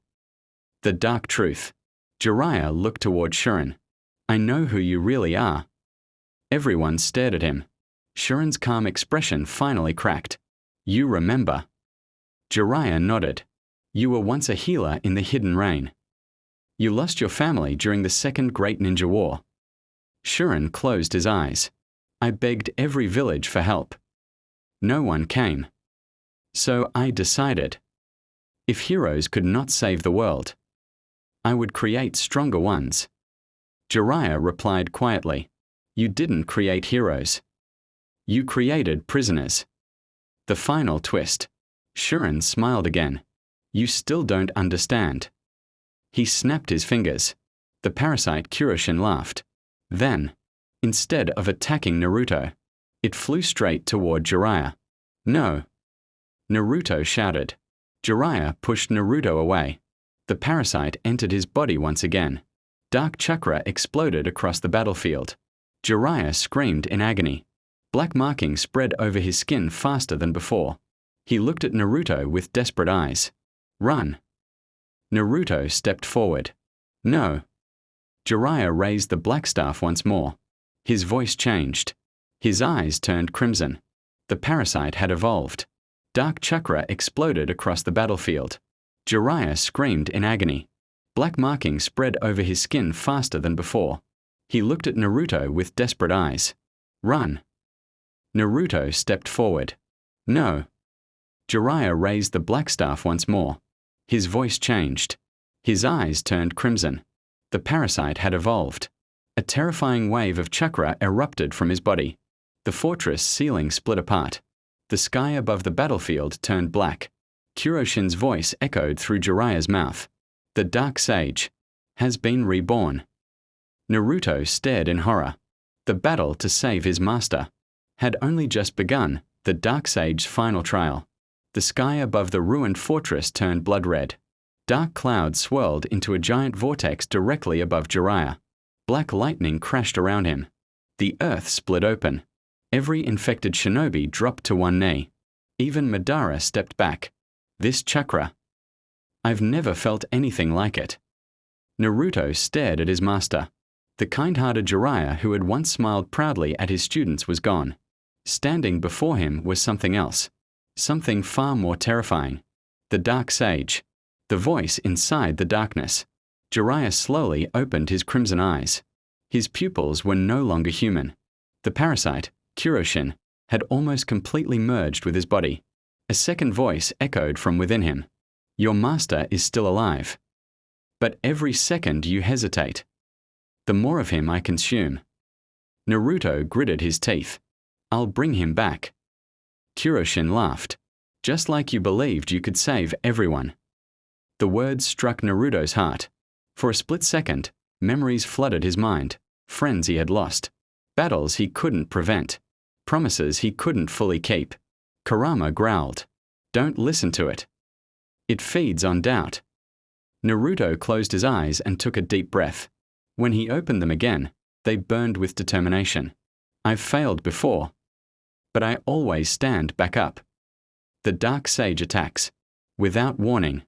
The dark truth. Jiraiya looked toward Shuren. "I know who you really are." Everyone stared at him. Shuren's calm expression finally cracked. "You remember." Jiraiya nodded. "You were once a healer in the Hidden Rain. You lost your family during the Second Great Ninja War." Shuren closed his eyes. "I begged every village for help. No one came. So I decided, if heroes could not save the world, I would create stronger ones." Jiraiya replied quietly, "You didn't create heroes. You created prisoners." The final twist. Shuren smiled again. "You still don't understand." He snapped his fingers. The parasite Kuroshin laughed. Then, instead of attacking Naruto, it flew straight toward Jiraiya. "No!" Naruto shouted. Jiraiya pushed Naruto away. The parasite entered his body once again. Dark chakra exploded across the battlefield. Jiraiya screamed in agony. Black markings spread over his skin faster than before. He looked at Naruto with desperate eyes. "Run!" Naruto stepped forward. "No!" Jiraiya raised the black staff once more. His voice changed. His eyes turned crimson. The parasite had evolved. Dark chakra exploded across the battlefield. Jiraiya screamed in agony. Black markings spread over his skin faster than before. He looked at Naruto with desperate eyes. "Run!" Naruto stepped forward. "No!" Jiraiya raised the black staff once more. His voice changed. His eyes turned crimson. The parasite had evolved. A terrifying wave of chakra erupted from his body. The fortress ceiling split apart. The sky above the battlefield turned black. Kuroshin's voice echoed through Jiraiya's mouth. "The Dark Sage has been reborn." Naruto stared in horror. The battle to save his master had only just begun, the Dark Sage's final trial. The sky above the ruined fortress turned blood red. Dark clouds swirled into a giant vortex directly above Jiraiya. Black lightning crashed around him. The earth split open. Every infected shinobi dropped to one knee. Even Madara stepped back. This chakra. I've never felt anything like it. Naruto stared at his master. The kind-hearted Jiraiya who had once smiled proudly at his students was gone. Standing before him was something else. Something far more terrifying. The Dark Sage. The voice inside the darkness. Jiraiya slowly opened his crimson eyes. His pupils were no longer human. The parasite, Kuroshin, had almost completely merged with his body. A second voice echoed from within him. "Your master is still alive. But every second you hesitate. The more of him I consume." Naruto gritted his teeth. "I'll bring him back." Kuroshin laughed. "Just like you believed you could save everyone." The words struck Naruto's heart. For a split second, memories flooded his mind. Friends he had lost. Battles he couldn't prevent. Promises he couldn't fully keep. Kurama growled. "Don't listen to it. It feeds on doubt." Naruto closed his eyes and took a deep breath. When he opened them again, they burned with determination. "I've failed before, but I always stand back up." The Dark Sage attacks. Without warning,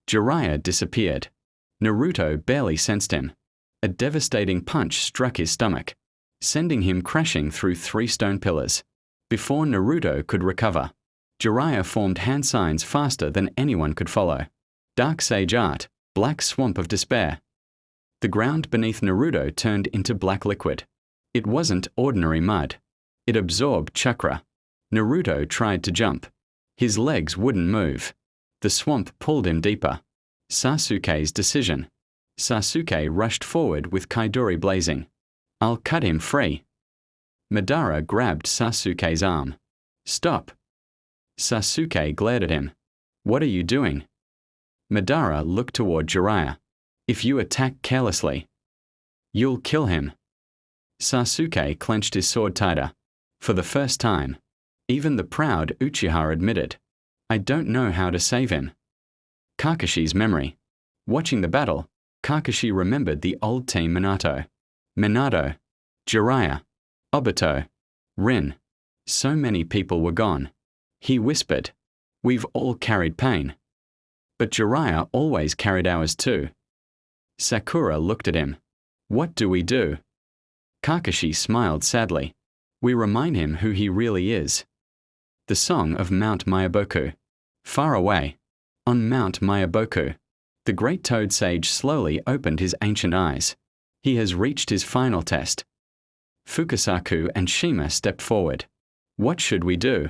Jiraiya disappeared. Naruto barely sensed him. A devastating punch struck his stomach, sending him crashing through 3 stone pillars. Before Naruto could recover, Jiraiya formed hand signs faster than anyone could follow. Dark Sage art, black swamp of despair. The ground beneath Naruto turned into black liquid. It wasn't ordinary mud. It absorbed chakra. Naruto tried to jump. His legs wouldn't move. The swamp pulled him deeper. Sasuke's decision. Sasuke rushed forward with Kaidori blazing. I'll cut him free. Madara grabbed Sasuke's arm. Stop. Sasuke glared at him. What are you doing? Madara looked toward Jiraiya. If you attack carelessly, you'll kill him. Sasuke clenched his sword tighter. For the first time, even the proud Uchiha admitted, I don't know how to save him. Kakashi's memory. Watching the battle, Kakashi remembered the old team Minato. Minato, Jiraiya, Obito, Rin. So many people were gone. He whispered, we've all carried pain. But Jiraiya always carried ours too. Sakura looked at him. What do we do? Kakashi smiled sadly. We remind him who he really is. The Song of Mount Myaboku. Far away, on Mount Myaboku, the great toad sage slowly opened his ancient eyes. He has reached his final test. Fukasaku and Shima stepped forward. What should we do?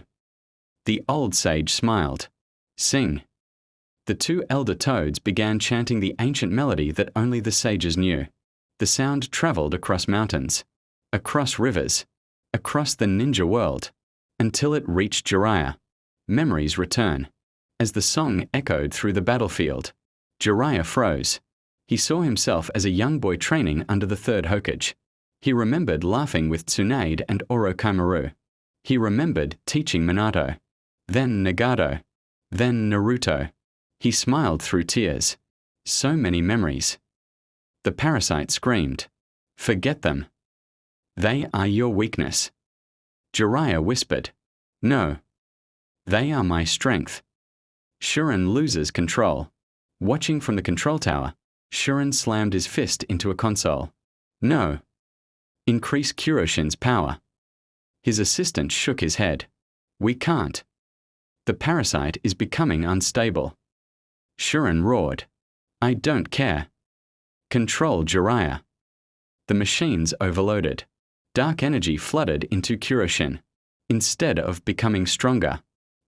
The old sage smiled. Sing. The two elder toads began chanting the ancient melody that only the sages knew. The sound traveled across mountains, across rivers, across the ninja world, until it reached Jiraiya. Memories return. As the song echoed through the battlefield, Jiraiya froze. He saw himself as a young boy training under the third Hokage. He remembered laughing with Tsunade and Orochimaru. He remembered teaching Minato, then Nagato, then Naruto. He smiled through tears. So many memories. The parasite screamed, forget them. They are your weakness. Jiraiya whispered, no. They are my strength. Shuren loses control. Watching from the control tower, Shuren slammed his fist into a console. No. Increase Kuroshin's power. His assistant shook his head. We can't. The parasite is becoming unstable. Shuren roared. I don't care. Control Jiraiya. The machines overloaded. Dark energy flooded into Kuroshin. Instead of becoming stronger,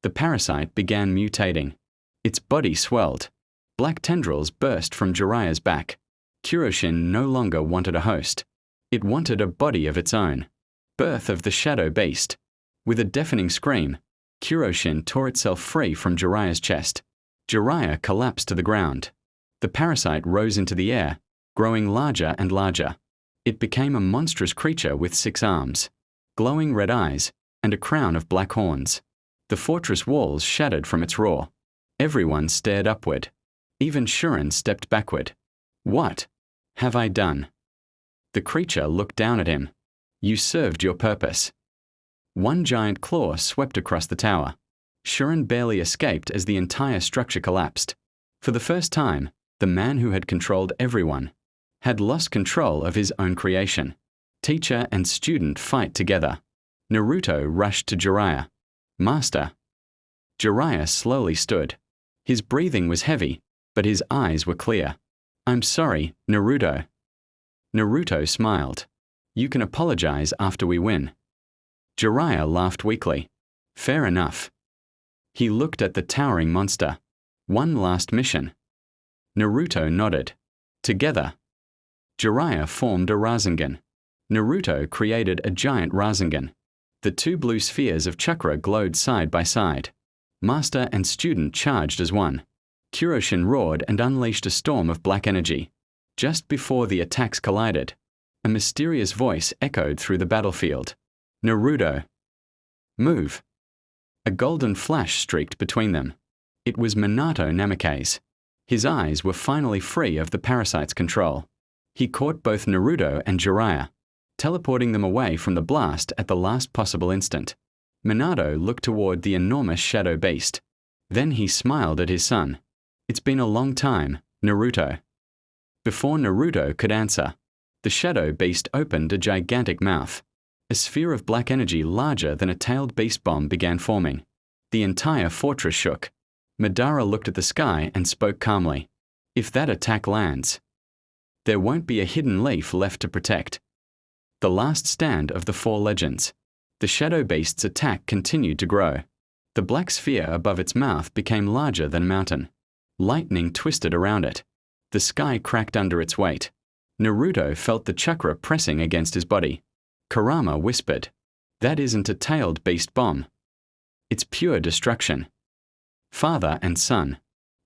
the parasite began mutating. Its body swelled. Black tendrils burst from Jiraiya's back. Kuroshin no longer wanted a host. It wanted a body of its own. Birth of the shadow beast. With a deafening scream, Kuroshin tore itself free from Jiraiya's chest. Jiraiya collapsed to the ground. The parasite rose into the air, growing larger and larger. It became a monstrous creature with 6 arms, glowing red eyes, and a crown of black horns. The fortress walls shattered from its roar. Everyone stared upward. Even Shuren stepped backward. What have I done? The creature looked down at him. You served your purpose. One giant claw swept across the tower. Shuren barely escaped as the entire structure collapsed. For the first time, the man who had controlled everyone had lost control of his own creation. Teacher and student fight together. Naruto rushed to Jiraiya. Master. Jiraiya slowly stood. His breathing was heavy, but his eyes were clear. I'm sorry, Naruto. Naruto smiled. You can apologize after we win. Jiraiya laughed weakly. Fair enough. He looked at the towering monster. One last mission. Naruto nodded. Together. Jiraiya formed a Rasengan. Naruto created a giant Rasengan. The 2 blue spheres of chakra glowed side by side. Master and student charged as one. Kuroshin roared and unleashed a storm of black energy. Just before the attacks collided, a mysterious voice echoed through the battlefield. Naruto. Move. A golden flash streaked between them. It was Minato Namake's. His eyes were finally free of the parasite's control. He caught both Naruto and Jiraiya, teleporting them away from the blast at the last possible instant. Minato looked toward the enormous shadow beast. Then he smiled at his son. It's been a long time, Naruto. Before Naruto could answer, the shadow beast opened a gigantic mouth. A sphere of black energy larger than a tailed beast bomb began forming. The entire fortress shook. Madara looked at the sky and spoke calmly. If that attack lands, There won't be a hidden leaf left to protect. The last stand of the four legends. The shadow beast's attack continued to grow. The black sphere above its mouth became larger than a mountain. Lightning twisted around it. The sky cracked under its weight. Naruto felt the chakra pressing against his body. Kurama whispered, "That isn't a tailed beast bomb. It's pure destruction." Father and son.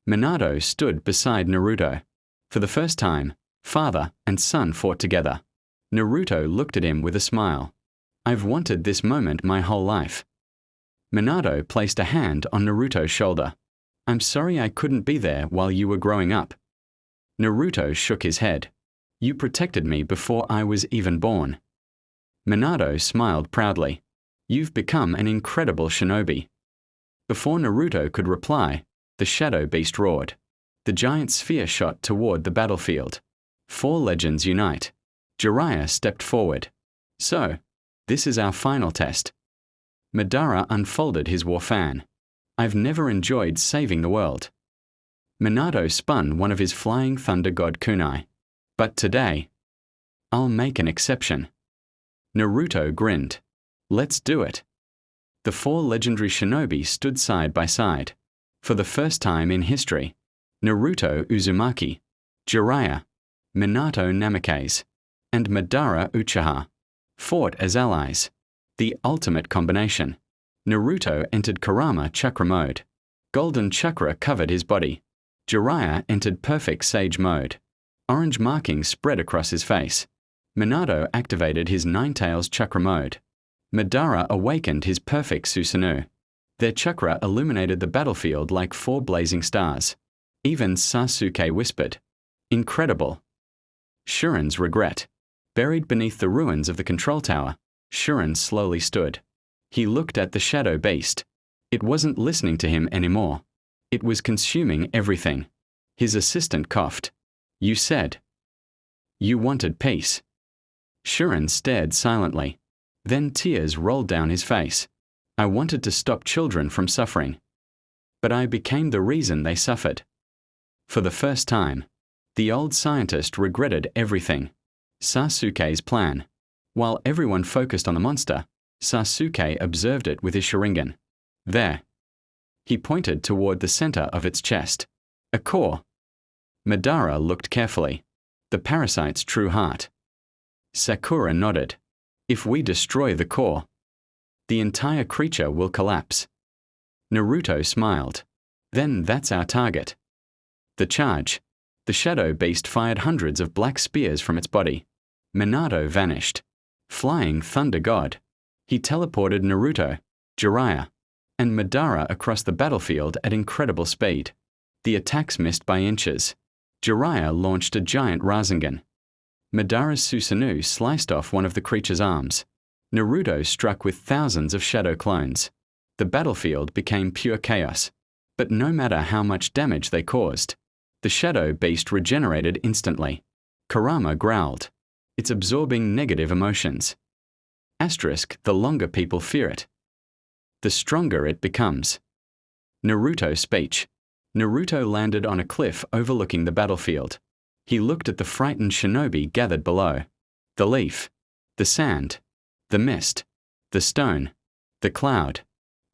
Minato stood beside Naruto. For the first time, father and son fought together. Naruto looked at him with a smile. "I've wanted this moment my whole life." Minato placed a hand on Naruto's shoulder. "I'm sorry I couldn't be there while you were growing up." Naruto shook his head. "You protected me before I was even born." Minato smiled proudly. "You've become an incredible shinobi." Before Naruto could reply, the shadow beast roared. The giant sphere shot toward the battlefield. Four legends unite. Jiraiya stepped forward. "So, this is our final test." Madara unfolded his war fan. "I've never enjoyed saving the world." Minato spun one of his flying thunder god kunai. "But today, I'll make an exception." Naruto grinned. "Let's do it." The four legendary shinobi stood side by side. For the first time in history, Naruto Uzumaki, Jiraiya, Minato Namikaze, and Madara Uchiha fought as allies. The ultimate combination. Naruto entered Kurama chakra mode. Golden chakra covered his body. Jiraiya entered perfect sage mode. Orange markings spread across his face. Minato activated his Nine-Tails chakra mode. Madara awakened his perfect Susanoo. Their chakra illuminated the battlefield like four blazing stars. Even Sasuke whispered, "Incredible." Shuren's regret. Buried beneath the ruins of the control tower, Shuren slowly stood. He looked at the shadow beast. It wasn't listening to him anymore. It was consuming everything. His assistant coughed. "You said you wanted peace." Shuren stared silently. Then tears rolled down his face. "I wanted to stop children from suffering. But I became the reason they suffered." For the first time, the old scientist regretted everything. Sasuke's plan. While everyone focused on the monster, Sasuke observed it with his Sharingan. "There." He pointed toward the center of its chest. "A core." Madara looked carefully. The parasite's true heart. Sakura nodded. "If we destroy the core, the entire creature will collapse." Naruto smiled. "Then that's our target." The charge. The shadow beast fired hundreds of black spears from its body. Minato vanished. Flying Thunder God. He teleported Naruto, Jiraiya, and Madara across the battlefield at incredible speed. The attacks missed by inches. Jiraiya launched a giant Rasengan. Madara's Susanoo sliced off one of the creature's arms. Naruto struck with thousands of shadow clones. The battlefield became pure chaos. But no matter how much damage they caused, the shadow beast regenerated instantly. Kurama growled. It's absorbing negative emotions. Asterisk, the longer people fear it, the stronger it becomes. Naruto speech. Naruto landed on a cliff overlooking the battlefield. He looked at the frightened shinobi gathered below. The leaf, the sand, the mist, the stone, the cloud,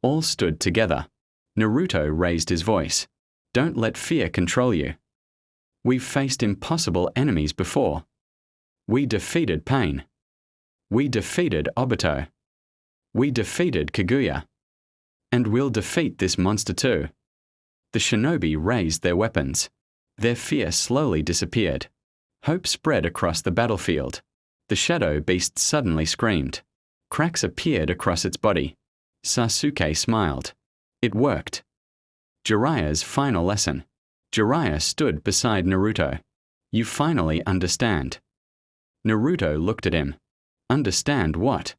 all stood together. Naruto raised his voice. "Don't let fear control you. We've faced impossible enemies before. We defeated pain. We defeated Obito. We defeated Kaguya. And we'll defeat this monster too." The shinobi raised their weapons. Their fear slowly disappeared. Hope spread across the battlefield. The shadow beast suddenly screamed. Cracks appeared across its body. Sasuke smiled. It worked. Jiraiya's final lesson. Jiraiya stood beside Naruto. "You finally understand." Naruto looked at him. "Understand what?"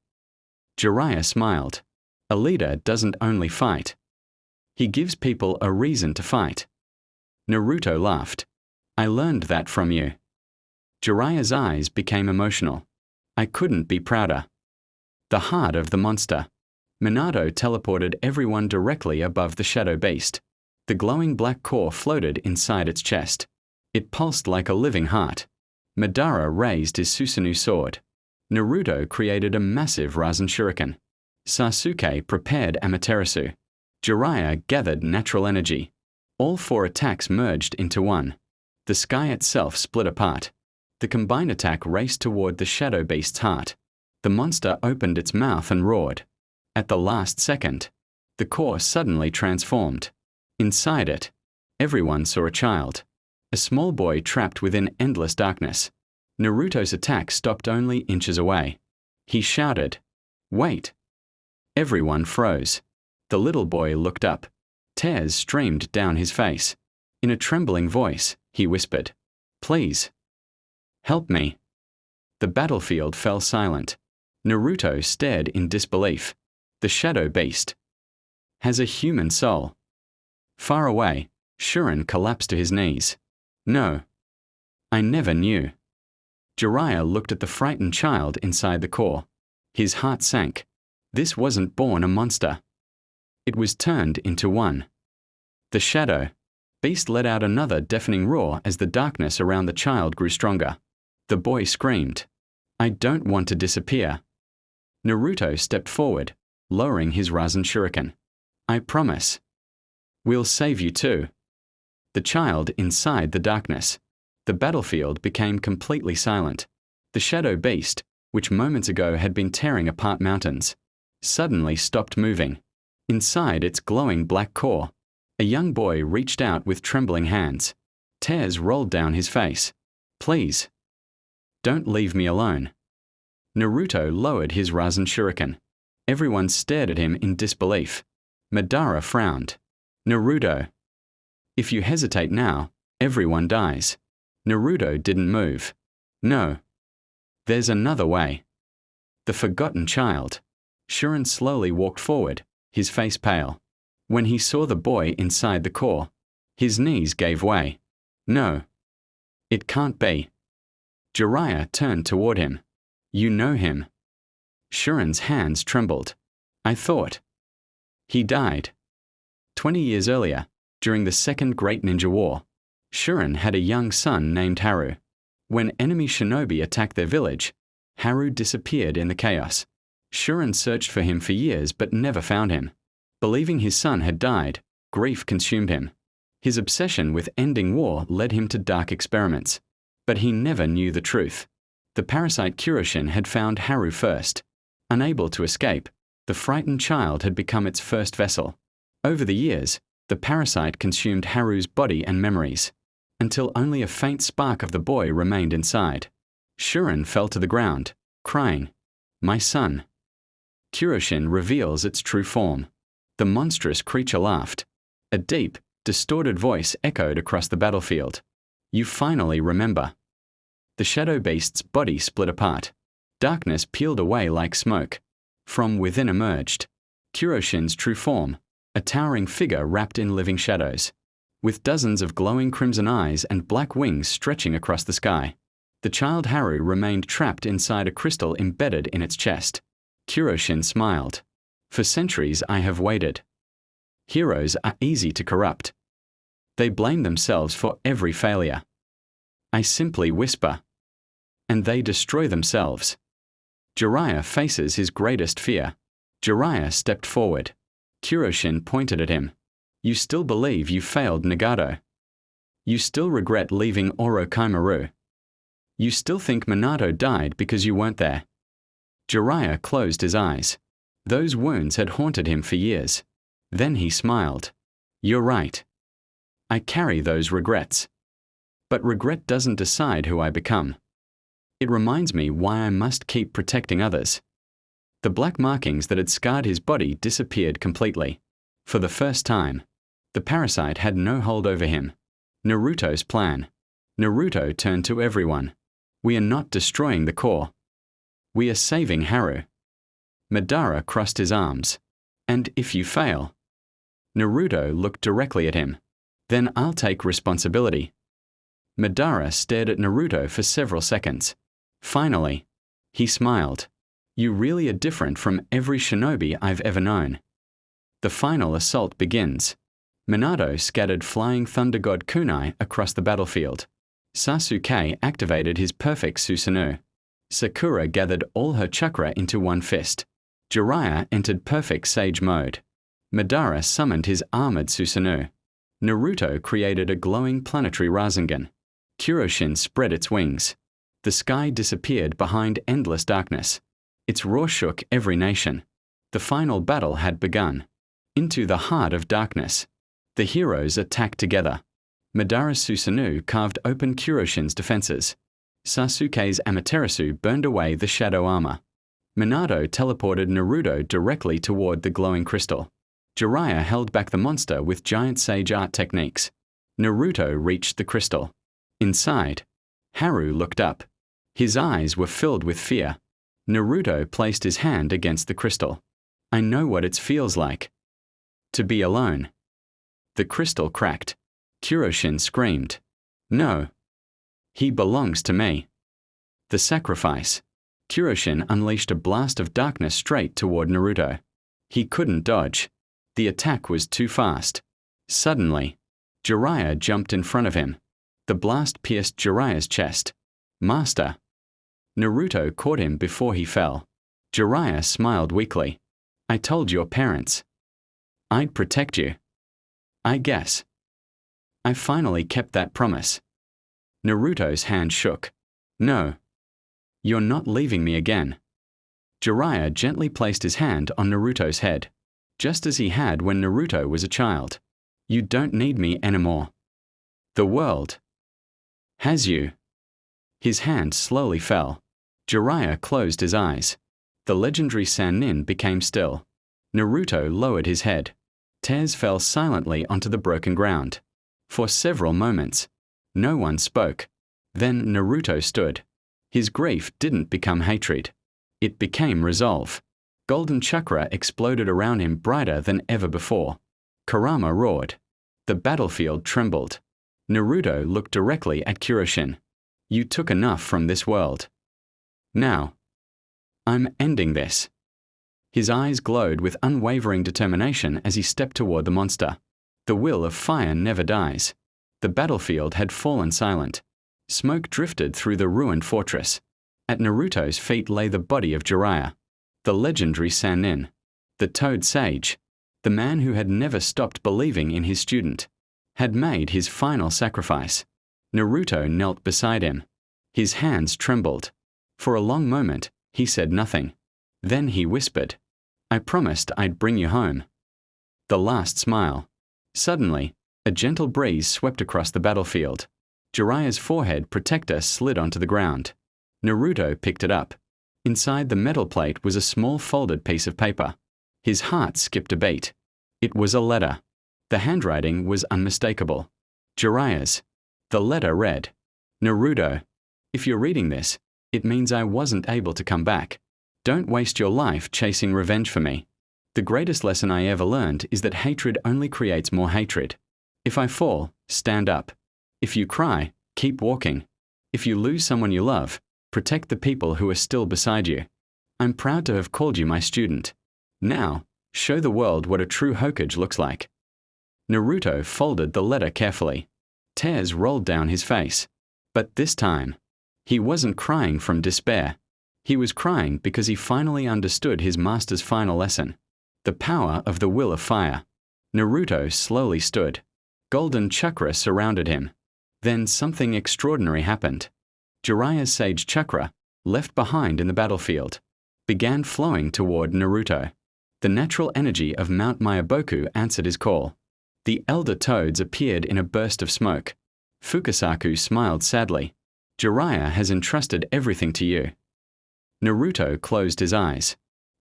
Jiraiya smiled. "A leader doesn't only fight. He gives people a reason to fight." Naruto laughed. "I learned that from you." Jiraiya's eyes became emotional. "I couldn't be prouder." The heart of the monster. Minato teleported everyone directly above the shadow beast. The glowing black core floated inside its chest. It pulsed like a living heart. Madara raised his Susanoo sword. Naruto created a massive Rasen Shuriken. Sasuke prepared Amaterasu. Jiraiya gathered natural energy. All 4 attacks merged into one. The sky itself split apart. The combined attack raced toward the Shadow Beast's heart. The monster opened its mouth and roared. At the last second, the core suddenly transformed. Inside it, everyone saw a child. A small boy trapped within endless darkness. Naruto's attack stopped only inches away. He shouted, "Wait!" Everyone froze. The little boy looked up. Tears streamed down his face. In a trembling voice, he whispered, "Please, help me." The battlefield fell silent. Naruto stared in disbelief. The Shadow Beast has a human soul. Far away, Shuren collapsed to his knees. "No. I never knew." Jiraiya looked at the frightened child inside the core. His heart sank. This wasn't born a monster. It was turned into one. The Shadow Beast let out another deafening roar as the darkness around the child grew stronger. The boy screamed, "I don't want to disappear." Naruto stepped forward, lowering his Rasen Shuriken. "I promise. We'll save you too." The child inside the darkness. The battlefield became completely silent. The Shadow Beast, which moments ago had been tearing apart mountains, suddenly stopped moving. Inside its glowing black core, a young boy reached out with trembling hands. Tears rolled down his face. "Please, don't leave me alone." Naruto lowered his Rasen Shuriken. Everyone stared at him in disbelief. Madara frowned. "Naruto, if you hesitate now, everyone dies." Naruto didn't move. "No. There's another way." The forgotten child. Shuren slowly walked forward, his face pale. When he saw the boy inside the core, his knees gave way. "No. It can't be." Jiraiya turned toward him. "You know him." Shuren's hands trembled. "I thought he died." 20 years earlier, during the Second Great Ninja War, Shuren had a young son named Haru. When enemy shinobi attacked their village, Haru disappeared in the chaos. Shuren searched for him for years but never found him. Believing his son had died, grief consumed him. His obsession with ending war led him to dark experiments. But he never knew the truth. The parasite Kuroshin had found Haru first. Unable to escape, the frightened child had become its first vessel. Over the years, the parasite consumed Haru's body and memories, until only a faint spark of the boy remained inside. Shuren fell to the ground, crying, "My son." Kuroshin reveals its true form. The monstrous creature laughed. A deep, distorted voice echoed across the battlefield. "You finally remember." The Shadow Beast's body split apart. Darkness peeled away like smoke. From within emerged Kuroshin's true form, a towering figure wrapped in living shadows, with dozens of glowing crimson eyes and black wings stretching across the sky. The child Haru remained trapped inside a crystal embedded in its chest. Kuroshin smiled. "For centuries I have waited. Heroes are easy to corrupt. They blame themselves for every failure. I simply whisper, and they destroy themselves." Jiraiya faces his greatest fear. Jiraiya stepped forward. Kuroshin pointed at him. "You still believe you failed Nagato. You still regret leaving Orochimaru. You still think Minato died because you weren't there." Jiraiya closed his eyes. Those wounds had haunted him for years. Then he smiled. "You're right. I carry those regrets. But regret doesn't decide who I become. It reminds me why I must keep protecting others." The black markings that had scarred his body disappeared completely. For the first time, the parasite had no hold over him. Naruto's plan. Naruto turned to everyone. "We are not destroying the core. We are saving Haru." Madara crossed his arms. "And if you fail?" Naruto looked directly at him. "Then I'll take responsibility." Madara stared at Naruto for several seconds. Finally, he smiled. "You really are different from every shinobi I've ever known." The final assault begins. Minato scattered flying thunder god kunai across the battlefield. Sasuke activated his perfect Susanoo. Sakura gathered all her chakra into one fist. Jiraiya entered perfect Sage mode. Madara summoned his armored Susanoo. Naruto created a glowing planetary Rasengan. Kuroshin spread its wings. The sky disappeared behind endless darkness. Its roar shook every nation. The final battle had begun. Into the heart of darkness. The heroes attacked together. Madara's Susanoo carved open Kuroshin's defenses. Sasuke's Amaterasu burned away the shadow armor. Minato teleported Naruto directly toward the glowing crystal. Jiraiya held back the monster with giant sage art techniques. Naruto reached the crystal. Inside, Haru looked up. His eyes were filled with fear. Naruto placed his hand against the crystal. I know what it feels like. To be alone. The crystal cracked. Kuroshin screamed. No. He belongs to me. The sacrifice. Kuroshin unleashed a blast of darkness straight toward Naruto. He couldn't dodge. The attack was too fast. Suddenly, Jiraiya jumped in front of him. The blast pierced Jiraiya's chest. Master. Naruto caught him before he fell. Jiraiya smiled weakly. I told your parents. I'd protect you. I guess. I finally kept that promise. Naruto's hand shook. No. You're not leaving me again. Jiraiya gently placed his hand on Naruto's head, just as he had when Naruto was a child. You don't need me anymore. The world has you. His hand slowly fell. Jiraiya closed his eyes. The legendary Sannin became still. Naruto lowered his head. Tears fell silently onto the broken ground. For several moments, no one spoke. Then Naruto stood. His grief didn't become hatred. It became resolve. Golden chakra exploded around him brighter than ever before. Kurama roared. The battlefield trembled. Naruto looked directly at Kuroshin. You took enough from this world. Now, I'm ending this. His eyes glowed with unwavering determination as he stepped toward the monster. The will of fire never dies. The battlefield had fallen silent. Smoke drifted through the ruined fortress. At Naruto's feet lay the body of Jiraiya, the legendary Sannin, the Toad Sage, the man who had never stopped believing in his student, had made his final sacrifice. Naruto knelt beside him. His hands trembled. For a long moment, he said nothing. Then he whispered, I promised I'd bring you home. The last smile. Suddenly, a gentle breeze swept across the battlefield. Jiraiya's forehead protector slid onto the ground. Naruto picked it up. Inside the metal plate was a small folded piece of paper. His heart skipped a beat. It was a letter. The handwriting was unmistakable. Jiraiya's. The letter read, Naruto, if you're reading this, it means I wasn't able to come back. Don't waste your life chasing revenge for me. The greatest lesson I ever learned is that hatred only creates more hatred. If I fall, stand up. If you cry, keep walking. If you lose someone you love, protect the people who are still beside you. I'm proud to have called you my student. Now, show the world what a true Hokage looks like. Naruto folded the letter carefully. Tears rolled down his face. But this time, he wasn't crying from despair. He was crying because he finally understood his master's final lesson. The power of the will of fire. Naruto slowly stood. Golden chakra surrounded him. Then something extraordinary happened. Jiraiya's sage chakra, left behind in the battlefield, began flowing toward Naruto. The natural energy of Mount Myaboku answered his call. The elder toads appeared in a burst of smoke. Fukasaku smiled sadly. Jiraiya has entrusted everything to you. Naruto closed his eyes.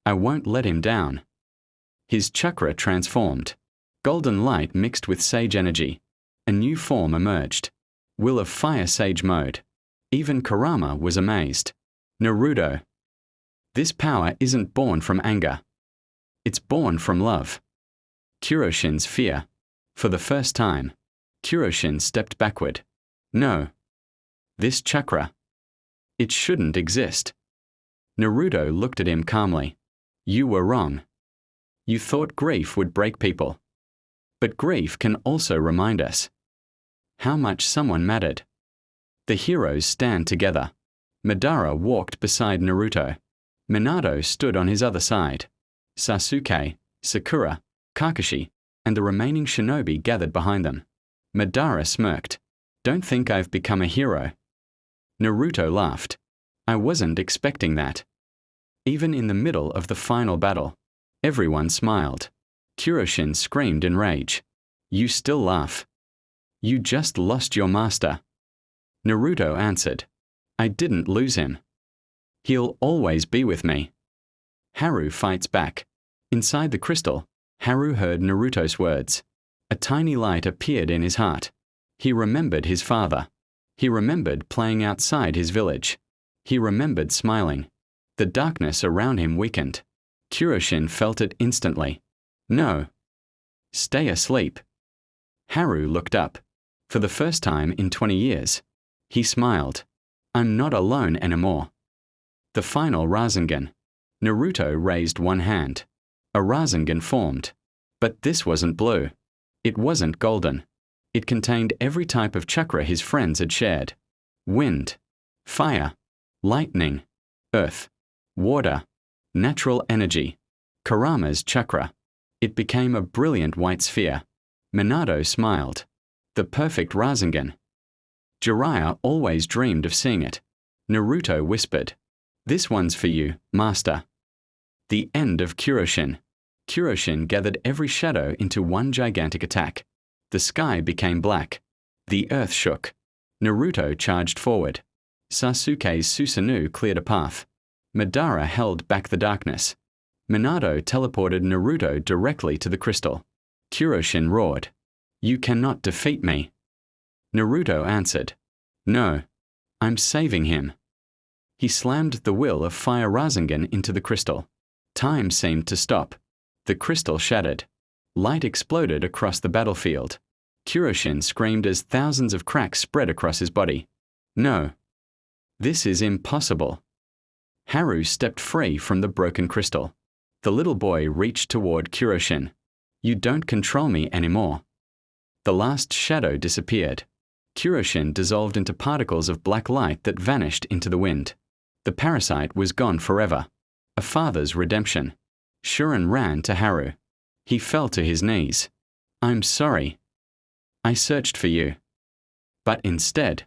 I won't let him down. His chakra transformed. Golden light mixed with sage energy. A new form emerged. Will of Fire Sage mode. Even Kurama was amazed. Naruto. This power isn't born from anger. It's born from love. Kuroshin's fear. For the first time, Kuroshin stepped backward. No. This chakra. It shouldn't exist. Naruto looked at him calmly. You were wrong. You thought grief would break people. But grief can also remind us how much someone mattered. The heroes stand together. Madara walked beside Naruto. Minato stood on his other side. Sasuke, Sakura, Kakashi, and the remaining shinobi gathered behind them. Madara smirked. Don't think I've become a hero. Naruto laughed. I wasn't expecting that. Even in the middle of the final battle, everyone smiled. Kuroshin screamed in rage. You still laugh. You just lost your master. Naruto answered. I didn't lose him. He'll always be with me. Haru fights back. Inside the crystal, Haru heard Naruto's words. A tiny light appeared in his heart. He remembered his father. He remembered playing outside his village. He remembered smiling. The darkness around him weakened. Kuroshin felt it instantly. No. Stay asleep. Haru looked up. For the first time in 20 years. He smiled. I'm not alone anymore. The final Rasengan. Naruto raised one hand. A Rasengan formed. But this wasn't blue. It wasn't golden. It contained every type of chakra his friends had shared. Wind, fire, lightning, earth, water, natural energy, Kurama's chakra. It became a brilliant white sphere. Minato smiled. The perfect Rasengan. Jiraiya always dreamed of seeing it. Naruto whispered. This one's for you, master. The end of Kuroshin. Kuroshin gathered every shadow into one gigantic attack. The sky became black. The earth shook. Naruto charged forward. Sasuke's Susanoo cleared a path. Madara held back the darkness. Minato teleported Naruto directly to the crystal. Kuroshin roared. You cannot defeat me. Naruto answered. No. I'm saving him. He slammed the will of Fire Rasengan into the crystal. Time seemed to stop. The crystal shattered. Light exploded across the battlefield. Kuroshin screamed as thousands of cracks spread across his body. No. This is impossible. Haru stepped free from the broken crystal. The little boy reached toward Kuroshin. You don't control me anymore. The last shadow disappeared. Kuroshin dissolved into particles of black light that vanished into the wind. The parasite was gone forever. A father's redemption. Shuren ran to Haru. He fell to his knees. I'm sorry. I searched for you. But instead,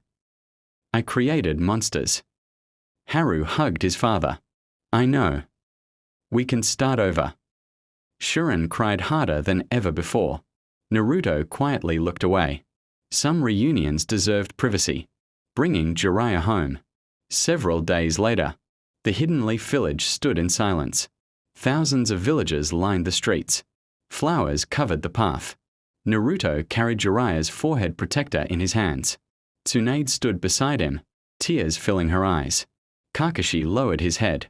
I created monsters. Haru hugged his father. I know. We can start over. Shuren cried harder than ever before. Naruto quietly looked away. Some reunions deserved privacy. Bringing Jiraiya home. Several days later, the Hidden Leaf Village stood in silence. Thousands of villagers lined the streets. Flowers covered the path. Naruto carried Jiraiya's forehead protector in his hands. Tsunade stood beside him, tears filling her eyes. Kakashi lowered his head.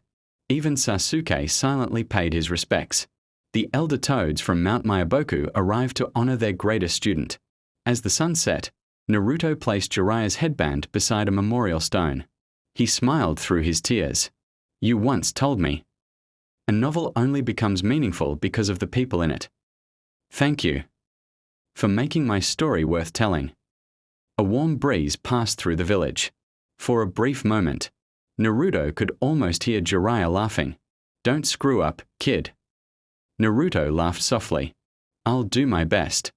Even Sasuke silently paid his respects. The elder toads from Mount Myaboku arrived to honor their greatest student. As the sun set, Naruto placed Jiraiya's headband beside a memorial stone. He smiled through his tears. You once told me. A novel only becomes meaningful because of the people in it. Thank you for making my story worth telling. A warm breeze passed through the village. For a brief moment, Naruto could almost hear Jiraiya laughing. Don't screw up, kid. Naruto laughed softly. I'll do my best.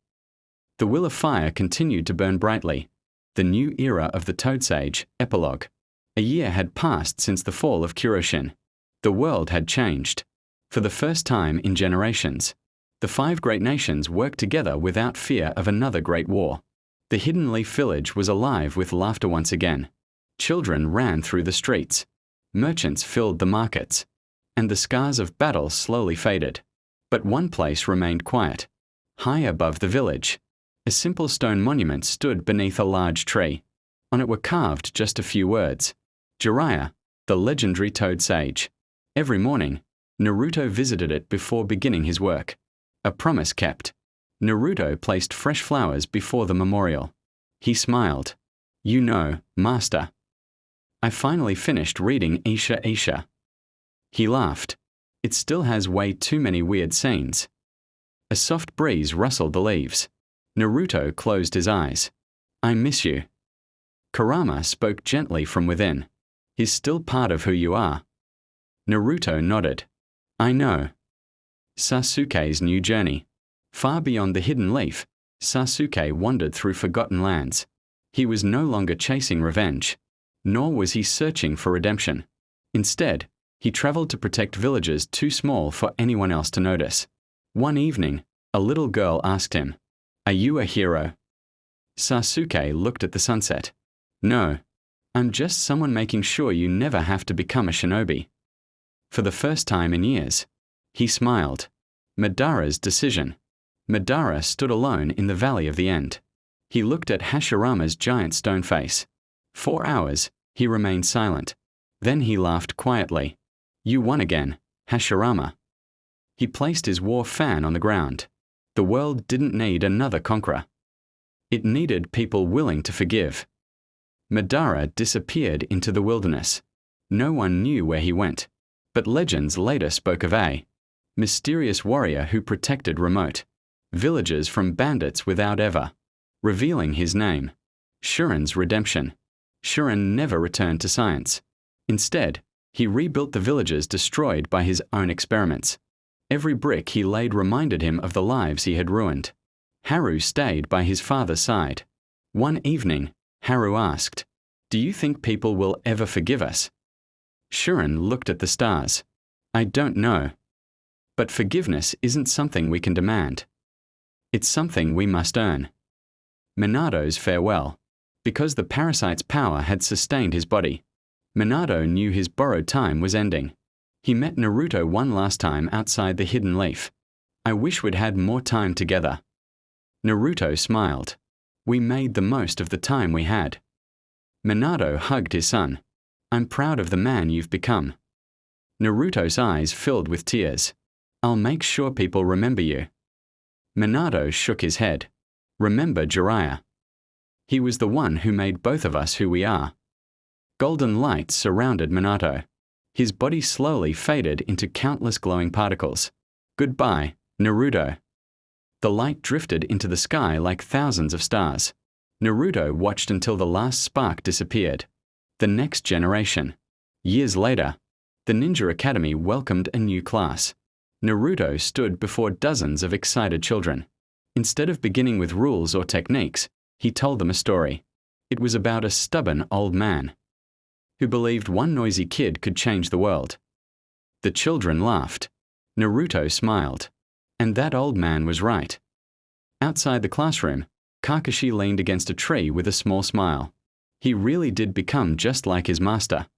The Will of Fire continued to burn brightly. The new era of the Toad Sage, epilogue. A year had passed since the fall of Kuroshin. The world had changed. For the first time in generations, the 5 great nations worked together without fear of another great war. The Hidden Leaf Village was alive with laughter once again. Children ran through the streets. Merchants filled the markets. And the scars of battle slowly faded. But one place remained quiet. High above the village, a simple stone monument stood beneath a large tree. On it were carved just a few words. Jiraiya, the legendary Toad Sage. Every morning, Naruto visited it before beginning his work. A promise kept. Naruto placed fresh flowers before the memorial. He smiled. You know, master. I finally finished reading Isha Isha. He laughed. It still has way too many weird scenes. A soft breeze rustled the leaves. Naruto closed his eyes. I miss you. Kurama spoke gently from within. He's still part of who you are. Naruto nodded. I know. Sasuke's new journey. Far beyond the hidden leaf, Sasuke wandered through forgotten lands. He was no longer chasing revenge, nor was he searching for redemption. Instead, he traveled to protect villages too small for anyone else to notice. One evening, a little girl asked him, "Are you a hero?" Sasuke looked at the sunset. "No, I'm just someone making sure you never have to become a shinobi." For the first time in years, he smiled. Madara's decision. Madara stood alone in the Valley of the End. He looked at Hashirama's giant stone face. 4 hours, he remained silent. Then he laughed quietly. "You won again, Hashirama." He placed his war fan on the ground. The world didn't need another conqueror. It needed people willing to forgive. Madara disappeared into the wilderness. No one knew where he went, but legends later spoke of a mysterious warrior who protected remote villages from bandits without ever revealing his name. Shuren's redemption. Shuren never returned to science. Instead, he rebuilt the villages destroyed by his own experiments. Every brick he laid reminded him of the lives he had ruined. Haru stayed by his father's side. One evening, Haru asked, "Do you think people will ever forgive us?" Shuren looked at the stars. "I don't know. But forgiveness isn't something we can demand. It's something we must earn." Minato's farewell. Because the parasite's power had sustained his body, Minato knew his borrowed time was ending. He met Naruto one last time outside the hidden leaf. "I wish we'd had more time together." Naruto smiled. "We made the most of the time we had." Minato hugged his son. "I'm proud of the man you've become." Naruto's eyes filled with tears. "I'll make sure people remember you." Minato shook his head. "Remember Jiraiya. He was the one who made both of us who we are." Golden light surrounded Minato. His body slowly faded into countless glowing particles. "Goodbye, Naruto." The light drifted into the sky like thousands of stars. Naruto watched until the last spark disappeared. The next generation. Years later, the Ninja Academy welcomed a new class. Naruto stood before dozens of excited children. Instead of beginning with rules or techniques, he told them a story. It was about a stubborn old man who believed one noisy kid could change the world. The children laughed. Naruto smiled. And that old man was right. Outside the classroom, Kakashi leaned against a tree with a small smile. He really did become just like his master.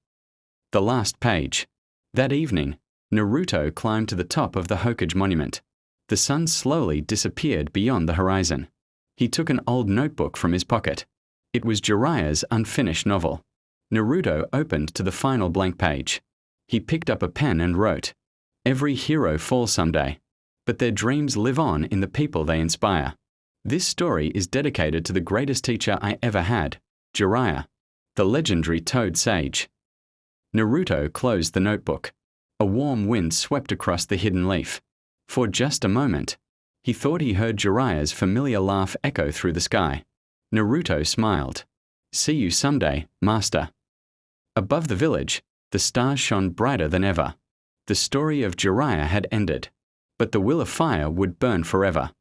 The last page. That evening, Naruto climbed to the top of the Hokage monument. The sun slowly disappeared beyond the horizon. He took an old notebook from his pocket. It was Jiraiya's unfinished novel. Naruto opened to the final blank page. He picked up a pen and wrote, "Every hero falls someday, but their dreams live on in the people they inspire. This story is dedicated to the greatest teacher I ever had, Jiraiya, the legendary Toad Sage." Naruto closed the notebook. A warm wind swept across the hidden leaf. For just a moment, he thought he heard Jiraiya's familiar laugh echo through the sky. Naruto smiled. "See you someday, Master." Above the village, the stars shone brighter than ever. The story of Jiraiya had ended, but the will of fire would burn forever.